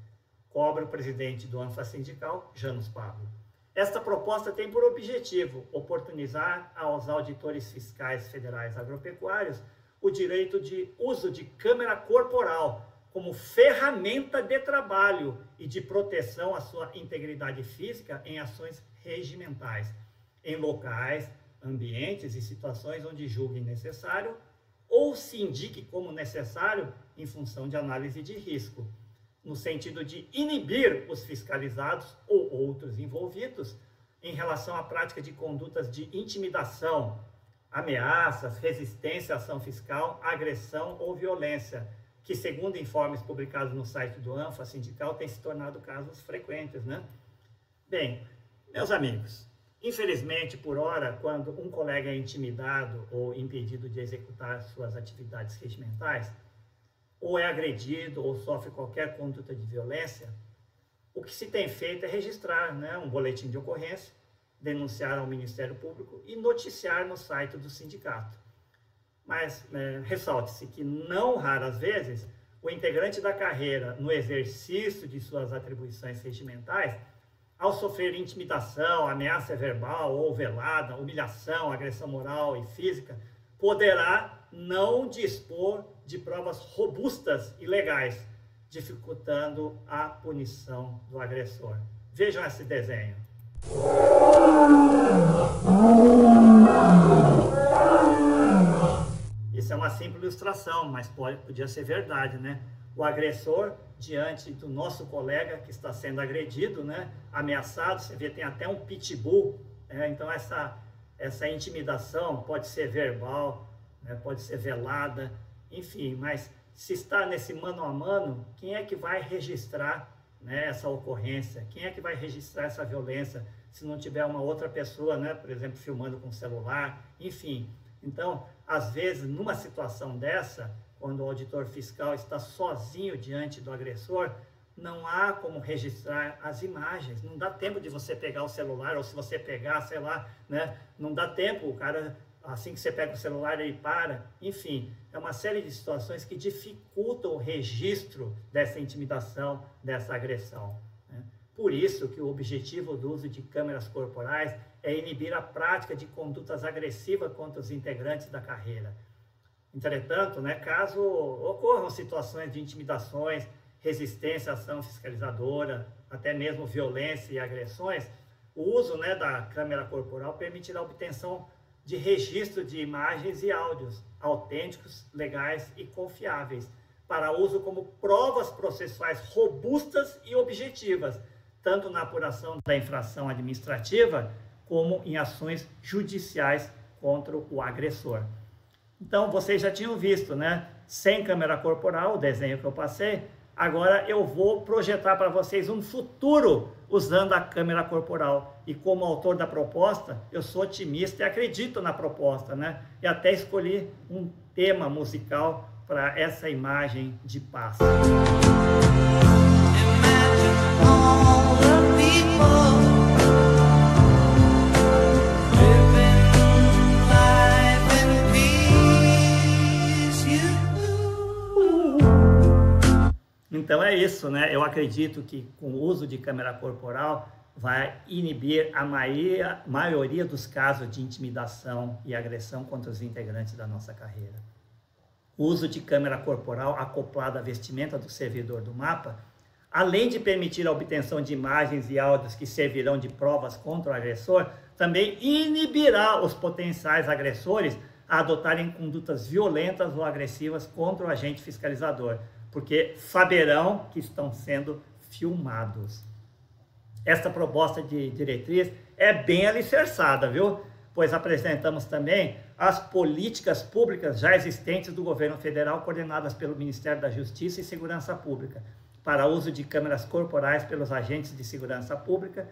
Cobra o presidente do ANFA Sindical, Janus Pablo. Esta proposta tem por objetivo oportunizar aos auditores fiscais federais agropecuários o direito de uso de câmera corporal como ferramenta de trabalho e de proteção à sua integridade física em ações regimentais, em locais, ambientes e situações onde julguem necessário ou se indique como necessário em função de análise de risco, no sentido de inibir os fiscalizados ou outros envolvidos em relação à prática de condutas de intimidação, ameaças, resistência à ação fiscal, agressão ou violência, que, segundo informes publicados no site do ANFA Sindical, tem se tornado casos frequentes, né? Bem, meus amigos, infelizmente, por hora, quando um colega é intimidado ou impedido de executar suas atividades regimentais, ou é agredido ou sofre qualquer conduta de violência, o que se tem feito é registrar, né, um boletim de ocorrência, denunciar ao Ministério Público e noticiar no site do sindicato. Mas ressalte-se que, não raras vezes, o integrante da carreira, no exercício de suas atribuições regimentais, ao sofrer intimidação, ameaça verbal ou velada, humilhação, agressão moral e física, poderá não dispor de provas robustas e legais, dificultando a punição do agressor. Vejam esse desenho. Isso é uma simples ilustração, mas podia ser verdade, né? O agressor, diante do nosso colega que está sendo agredido, né, ameaçado, você vê, tem até um pitbull, né? Então essa intimidação pode ser verbal, né, pode ser velada, enfim, mas se está nesse mano a mano, quem é que vai registrar, né, essa ocorrência? Quem é que vai registrar essa violência se não tiver uma outra pessoa, né, por exemplo, filmando com celular, enfim. Então, às vezes, numa situação dessa, quando o auditor fiscal está sozinho diante do agressor, não há como registrar as imagens, não dá tempo de você pegar o celular, ou se você pegar, sei lá, né, não dá tempo, o cara, assim que você pega o celular, ele para, enfim, é uma série de situações que dificultam o registro dessa intimidação, dessa agressão, né? Por isso que o objetivo do uso de câmeras corporais é inibir a prática de condutas agressivas contra os integrantes da carreira. Entretanto, né, caso ocorram situações de intimidações, resistência à ação fiscalizadora, até mesmo violência e agressões, o uso, né, da câmera corporal permitirá a obtenção de registro de imagens e áudios autênticos, legais e confiáveis, para uso como provas processuais robustas e objetivas, tanto na apuração da infração administrativa, como em ações judiciais contra o agressor. Então, vocês já tinham visto, né? Sem câmera corporal, o desenho que eu passei. Agora eu vou projetar para vocês um futuro usando a câmera corporal. E como autor da proposta, eu sou otimista e acredito na proposta, né? E até escolhi um tema musical para essa imagem de paz. Então é isso, né? Eu acredito que com o uso de câmera corporal vai inibir a maioria dos casos de intimidação e agressão contra os integrantes da nossa carreira. O uso de câmera corporal acoplada à vestimenta do servidor do MAPA, além de permitir a obtenção de imagens e áudios que servirão de provas contra o agressor, também inibirá os potenciais agressores a adotarem condutas violentas ou agressivas contra o agente fiscalizador, porque saberão que estão sendo filmados. Esta proposta de diretriz é bem alicerçada, viu? pois apresentamos também as políticas públicas já existentes do governo federal, coordenadas pelo Ministério da Justiça e Segurança Pública, para uso de câmeras corporais pelos agentes de segurança pública,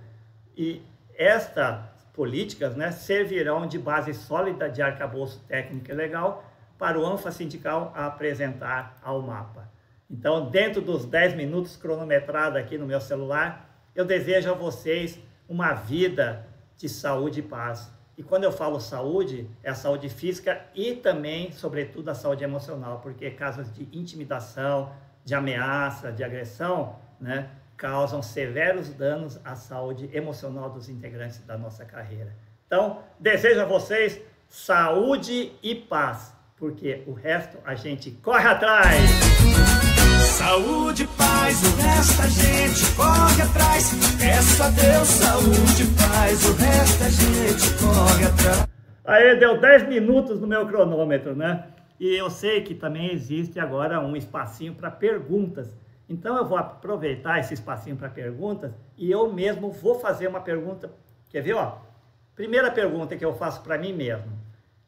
e estas políticas, né, servirão de base sólida de arcabouço técnico e legal para o ANFA Sindical apresentar ao MAPA. Então, dentro dos 10 minutos cronometrados aqui no meu celular, eu desejo a vocês uma vida de saúde e paz. E quando eu falo saúde, é a saúde física e também, sobretudo, a saúde emocional, porque casos de intimidação, de ameaça, de agressão, né, causam severos danos à saúde emocional dos integrantes da nossa carreira. Então, desejo a vocês saúde e paz, porque o resto a gente corre atrás. Saúde, paz, o resto a gente corre atrás. Peço a Deus, saúde, paz, o resto a gente corre atrás. Aí deu 10 minutos no meu cronômetro, né? E eu sei que também existe agora um espacinho para perguntas. Então eu vou aproveitar esse espacinho para perguntas e eu mesmo vou fazer uma pergunta. Quer ver, ó? Primeira pergunta que eu faço para mim mesmo.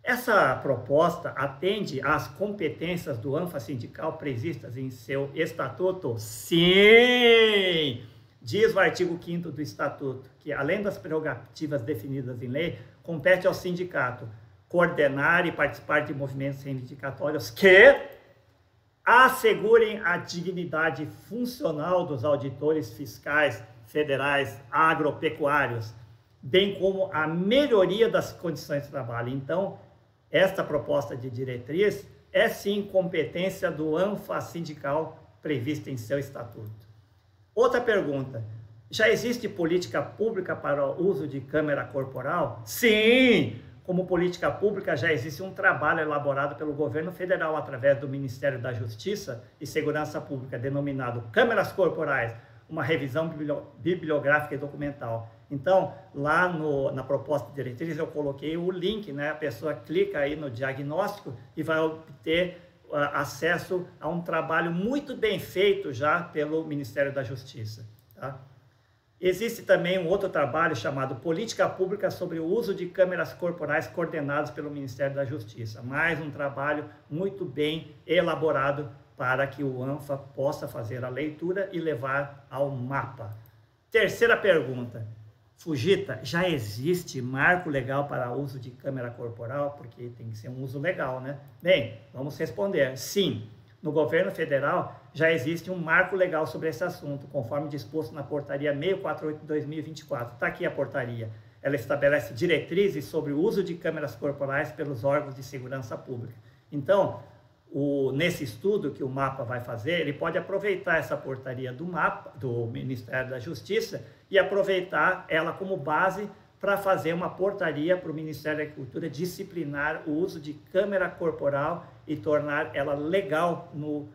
Essa proposta atende às competências do ANFA Sindical previstas em seu estatuto? Sim! Diz o artigo 5º do estatuto que, além das prerrogativas definidas em lei, compete ao sindicato coordenar e participar de movimentos reivindicatórios que assegurem a dignidade funcional dos auditores fiscais federais agropecuários, bem como a melhoria das condições de trabalho. Então, esta proposta de diretriz é sim competência do ANFA Sindical prevista em seu estatuto. Outra pergunta, já existe política pública para o uso de câmera corporal? Sim! Como política pública já existe um trabalho elaborado pelo governo federal através do Ministério da Justiça e Segurança Pública, denominado Câmeras Corporais, uma revisão bibliográfica e documental. Então, lá na proposta de diretriz eu coloquei o link, né? A pessoa clica aí no diagnóstico e vai obter acesso a um trabalho muito bem feito já pelo Ministério da Justiça. Tá? Existe também um outro trabalho chamado Política Pública sobre o uso de câmeras corporais coordenados pelo Ministério da Justiça. Mais um trabalho muito bem elaborado para que o ANFA possa fazer a leitura e levar ao MAPA. Terceira pergunta. Fujita, já existe marco legal para uso de câmera corporal? Porque tem que ser um uso legal, né? Bem, vamos responder. Sim, no governo federal já existe um marco legal sobre esse assunto, conforme disposto na portaria 648/2024. Está aqui a portaria. Ela estabelece diretrizes sobre o uso de câmeras corporais pelos órgãos de segurança pública. Então, nesse estudo que o MAPA vai fazer, ele pode aproveitar essa portaria do MAPA, do Ministério da Justiça, e aproveitar ela como base para fazer uma portaria para o Ministério da Agricultura disciplinar o uso de câmera corporal e tornar ela legal no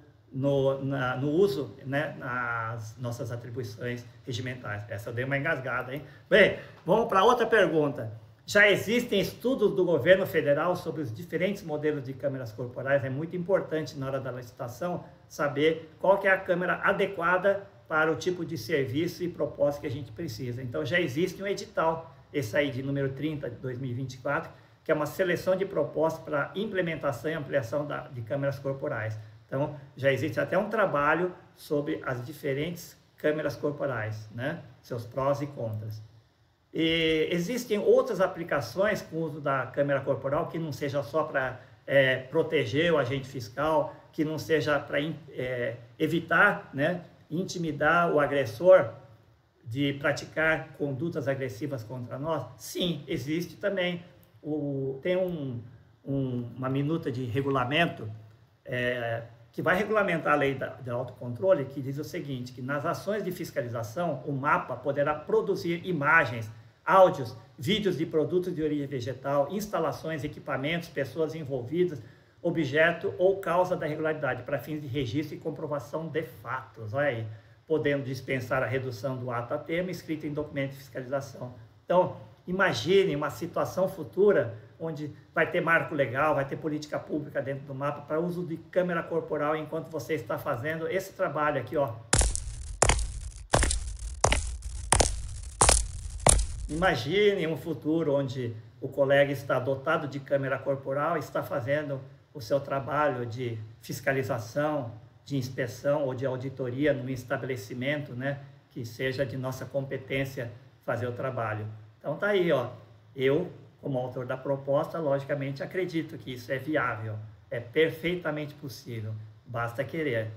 uso, né, nas nossas atribuições regimentais. Essa eu dei uma engasgada, hein? Bem, vamos para outra pergunta. Já existem estudos do governo federal sobre os diferentes modelos de câmeras corporais. É muito importante na hora da licitação saber qual que é a câmera adequada para o tipo de serviço e propósito que a gente precisa. Então já existe um edital, esse aí de número 30 de 2024, que é uma seleção de propostas para implementação e ampliação de câmeras corporais. Então já existe até um trabalho sobre as diferentes câmeras corporais, né? Seus prós e contras. E existem outras aplicações com o uso da câmera corporal que não seja só para proteger o agente fiscal, que não seja para evitar, né, intimidar o agressor de praticar condutas agressivas contra nós? Sim, existe também. Tem uma minuta de regulamento que vai regulamentar a lei do autocontrole, que diz o seguinte, que nas ações de fiscalização, o MAPA poderá produzir imagens, áudios, vídeos de produtos de origem vegetal, instalações, equipamentos, pessoas envolvidas, objeto ou causa da irregularidade, para fins de registro e comprovação de fatos. Olha aí, podendo dispensar a redução do ato a termo escrito em documento de fiscalização. Então, imagine uma situação futura onde vai ter marco legal, vai ter política pública dentro do MAPA para uso de câmera corporal enquanto você está fazendo esse trabalho aqui, ó. Imagine um futuro onde o colega está dotado de câmera corporal, está fazendo o seu trabalho de fiscalização, de inspeção ou de auditoria no estabelecimento, né, que seja de nossa competência fazer o trabalho. Então tá aí, ó. Eu, como autor da proposta, logicamente acredito que isso é viável, é perfeitamente possível, basta querer.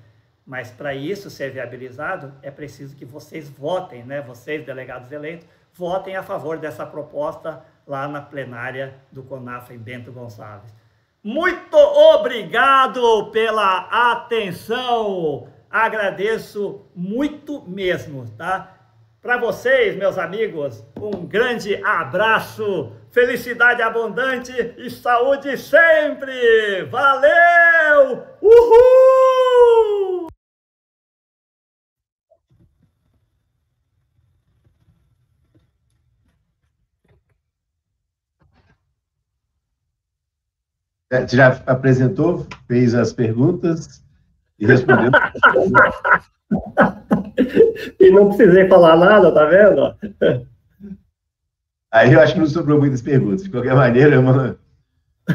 Mas para isso ser viabilizado, é preciso que vocês votem, né? Vocês, delegados eleitos, votem a favor dessa proposta lá na plenária do CONAFA em Bento Gonçalves. Muito obrigado pela atenção, agradeço muito mesmo, tá? Para vocês, meus amigos, um grande abraço, felicidade abundante e saúde sempre! Valeu! Uhul! Você já apresentou, fez as perguntas e respondeu. E não precisei falar nada, tá vendo? Aí eu acho que não sobrou muitas perguntas. De qualquer maneira, é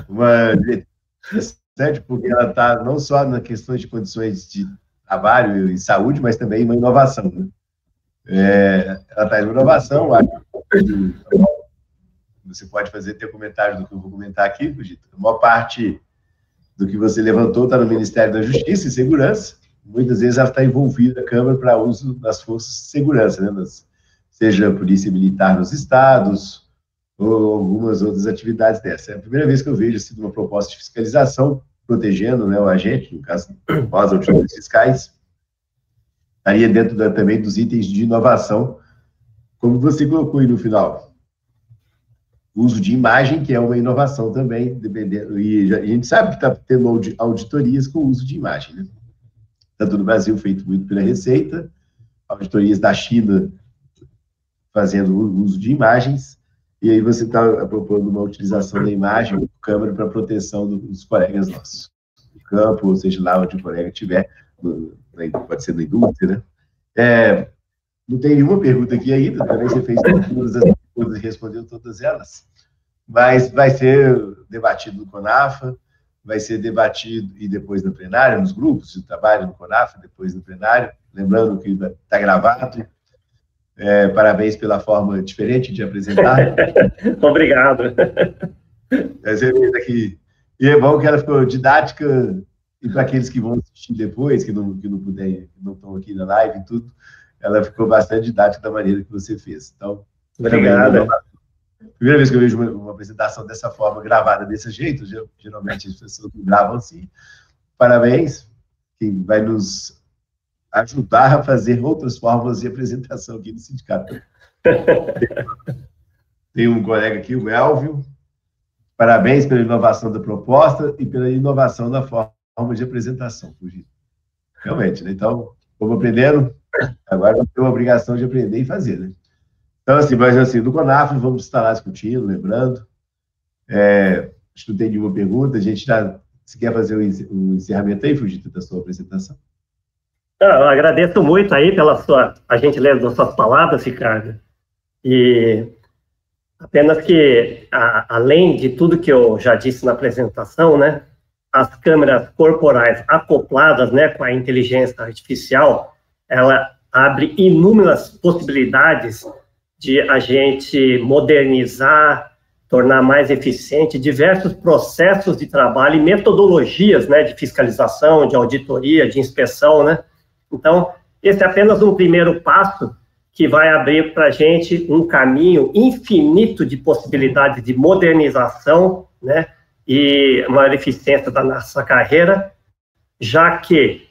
uma diretriz, porque ela está não só na questão de condições de trabalho e saúde, mas também uma inovação. Né? Ela traz uma inovação, acho que você pode ter comentário do que eu vou comentar aqui, Fugito. A maior parte do que você levantou está no Ministério da Justiça e Segurança. Muitas vezes ela está envolvida, a Câmara, para uso das forças de segurança, né? Seja a Polícia Militar nos estados ou algumas outras atividades dessa. É a primeira vez que eu vejo uma proposta de fiscalização protegendo, né, o agente, no caso, nós, auditores fiscais, estaria dentro também dos itens de inovação, como você colocou aí no final. O uso de imagem, que é uma inovação também, dependendo, e a gente sabe que está tendo auditorias com uso de imagem, né? Tanto no Brasil, feito muito pela Receita, auditorias da China fazendo uso de imagens, e aí você está propondo uma utilização da imagem do câmera para proteção dos colegas nossos, no campo, ou seja, lá onde o colega estiver, pode ser na indústria, né? Não tem nenhuma pergunta aqui ainda, também você fez todas as perguntas e respondeu todas elas, mas vai ser debatido no CONAFA, vai ser debatido e depois no plenário, nos grupos de trabalho no CONAFA, depois no plenário, lembrando que está gravado. Parabéns pela forma diferente de apresentar. Obrigado. Aqui. E é bom que ela ficou didática, e para aqueles que vão assistir depois, que não puderem, que não estão aqui na live e tudo, ela ficou bastante didática da maneira que você fez. Então, obrigado. Primeira vez que eu vejo uma apresentação dessa forma, gravada desse jeito, geralmente as pessoas não gravam assim. Parabéns, que vai nos ajudar a fazer outras formas de apresentação aqui no sindicato. Tem um colega aqui, o Elvio. Parabéns pela inovação da proposta e pela inovação da forma de apresentação, Fugito. Realmente, né? Então, vamos aprendendo, agora vamos ter uma obrigação de aprender e fazer, né? Então, assim, mas assim, no CONAFA vamos estar lá discutindo, lembrando. Acho que não tem nenhuma pergunta. A gente já, se quer fazer um encerramento aí, Fugito, da sua apresentação. Eu agradeço muito aí pela a gentileza das suas palavras, Ricardo. E apenas que, além de tudo que eu já disse na apresentação, né, as câmeras corporais acopladas, né, com a inteligência artificial, ela abre inúmeras possibilidades de a gente modernizar, tornar mais eficiente diversos processos de trabalho e metodologias, né, de fiscalização, de auditoria, de inspeção, né? Então, esse é apenas um primeiro passo que vai abrir para a gente um caminho infinito de possibilidades de modernização, né, e maior eficiência da nossa carreira, já que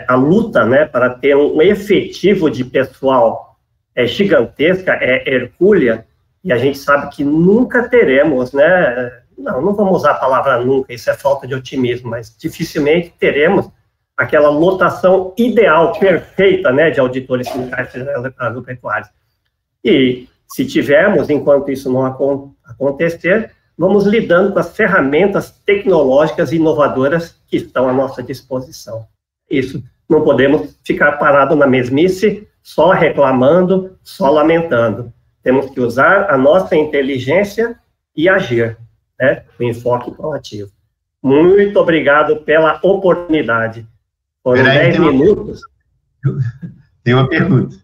a luta, né, para ter um efetivo de pessoal é gigantesca, é hercúlea, e a gente sabe que nunca teremos, né, não vamos usar a palavra nunca, isso é falta de otimismo, mas dificilmente teremos aquela lotação ideal, perfeita, né, de auditores sindicais agropecuários. E se tivermos, enquanto isso não acontecer, vamos lidando com as ferramentas tecnológicas e inovadoras que estão à nossa disposição. Isso, não podemos ficar parados na mesmice, só reclamando, só lamentando. Temos que usar a nossa inteligência e agir, né, com enfoque proativo. Muito obrigado pela oportunidade. Foram 10 minutos. Tem uma pergunta.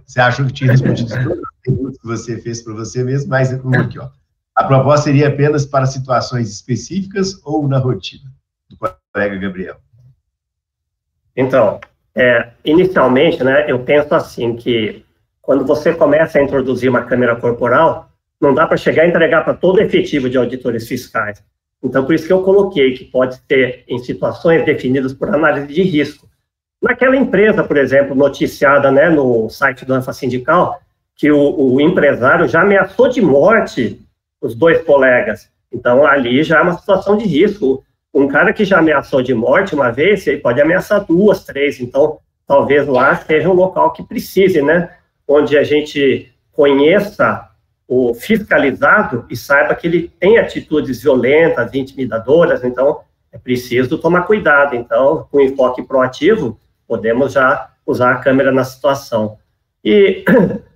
Você achou que tinha respondido todas as perguntas que você fez para você mesmo, mas uma aqui, ó. A proposta seria apenas para situações específicas ou na rotina? Do colega Gabriel. Então, inicialmente, né, eu penso assim, que quando você começa a introduzir uma câmera corporal, não dá para chegar e entregar para todo efetivo de auditores fiscais. Então, por isso que eu coloquei que pode ser em situações definidas por análise de risco. Naquela empresa, por exemplo, noticiada, né, no site do ANFA Sindical, que o empresário já ameaçou de morte os 2 colegas. Então, ali já é uma situação de risco. Um cara que já ameaçou de morte uma vez, ele pode ameaçar 2, 3. Então, talvez lá seja um local que precise, né, onde a gente conheça o fiscalizado e saiba que ele tem atitudes violentas, intimidadoras. Então, é preciso tomar cuidado. Então, com enfoque proativo, podemos já usar a câmera na situação. E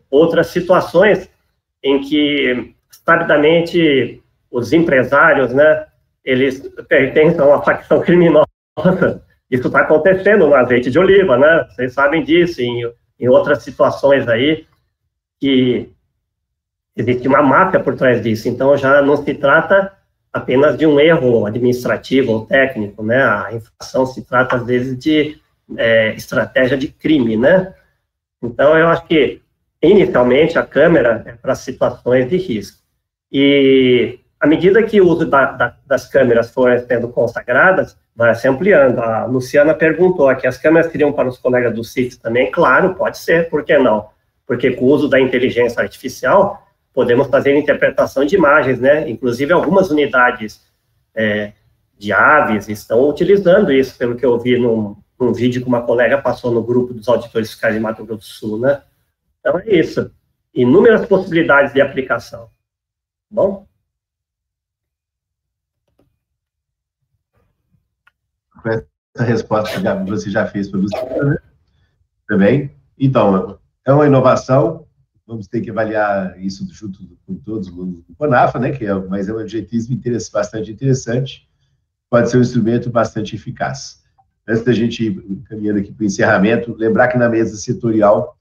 outras situações em que, sabidamente, os empresários, né, eles pertencem a uma facção criminosa. Isso está acontecendo no azeite de oliva, né? Vocês sabem disso, em outras situações aí, que existe uma máfia por trás disso. Então, já não se trata apenas de um erro administrativo ou técnico, né? A infração se trata, às vezes, de estratégia de crime, né? Então, eu acho que, inicialmente, a câmera é para situações de risco. E, à medida que o uso das câmeras forem sendo consagradas, vai se ampliando. A Luciana perguntou aqui, as câmeras seriam para os colegas do CIFS também? Claro, pode ser, por que não? Porque com o uso da inteligência artificial, podemos fazer interpretação de imagens, né? Inclusive, algumas unidades de aves estão utilizando isso, pelo que eu vi num vídeo que uma colega passou no grupo dos auditores fiscais de Mato Grosso do Sul, né? Então, é isso. Inúmeras possibilidades de aplicação. Bom? Essa resposta que você já fez para você, né? Também. Então, é uma inovação, vamos ter que avaliar isso junto com todos do CONAFA, né? Mas é um objetivo bastante interessante, pode ser um instrumento bastante eficaz. Antes da gente ir caminhando aqui para o encerramento, lembrar que na mesa setorial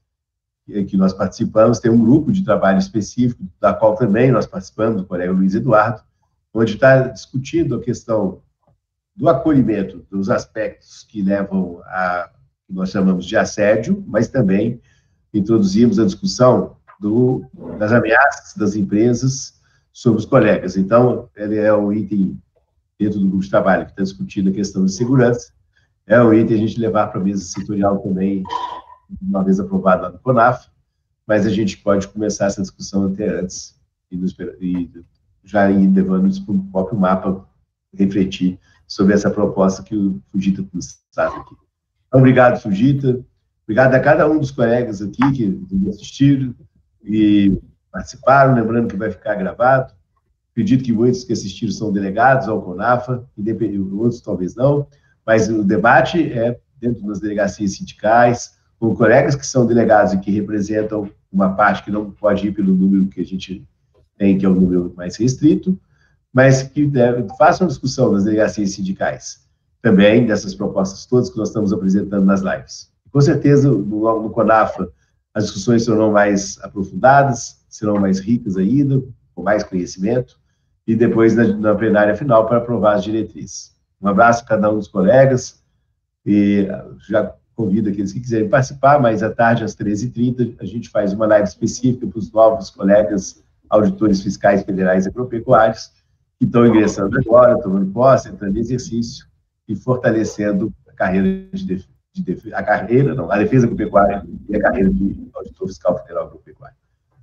que nós participamos, tem um grupo de trabalho específico, da qual também nós participamos, do colega Luiz Eduardo, onde está discutindo a questão do acolhimento, dos aspectos que levam a, que nós chamamos de assédio, mas também introduzimos a discussão das ameaças das empresas sobre os colegas. Então, ele é um item dentro do grupo de trabalho que está discutindo a questão de segurança, é um item a gente levar para a mesa setorial também, uma vez aprovado lá no CONAF, mas a gente pode começar essa discussão até antes e já ir levando isso para o próprio mapa, refletir sobre essa proposta que o Fujita nos traz aqui. Então, obrigado, Fujita. Obrigado a cada um dos colegas aqui que assistiram e participaram, lembrando que vai ficar gravado. Acredito que muitos que assistiram são delegados ao CONAFA, outros talvez não, mas o debate é dentro das delegacias sindicais, com colegas que são delegados e que representam uma parte que não pode ir pelo número que a gente tem, que é o número mais restrito, mas que façam discussão nas delegacias sindicais, também dessas propostas todas que nós estamos apresentando nas lives. Com certeza, no CONAFA, as discussões serão mais aprofundadas, serão mais ricas ainda, com mais conhecimento, e depois na plenária final para aprovar as diretrizes. Um abraço a cada um dos colegas, e já convido aqueles que quiserem participar, mas à tarde, às 13h30, a gente faz uma live específica para os novos colegas auditores fiscais federais e agropecuários, que estão ingressando agora, tomando posse, entrando em exercício e fortalecendo a carreira a defesa agropecuária e a carreira de auditor fiscal federal agropecuário.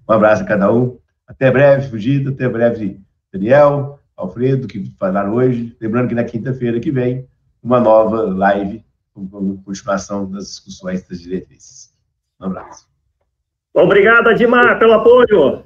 Um abraço a cada um. Até breve, Fujita. Até breve, Daniel, Alfredo, que falaram hoje. Lembrando que na quinta-feira que vem, uma nova live com continuação das discussões das diretrizes. Um abraço. Obrigado, Adimar, pelo apoio.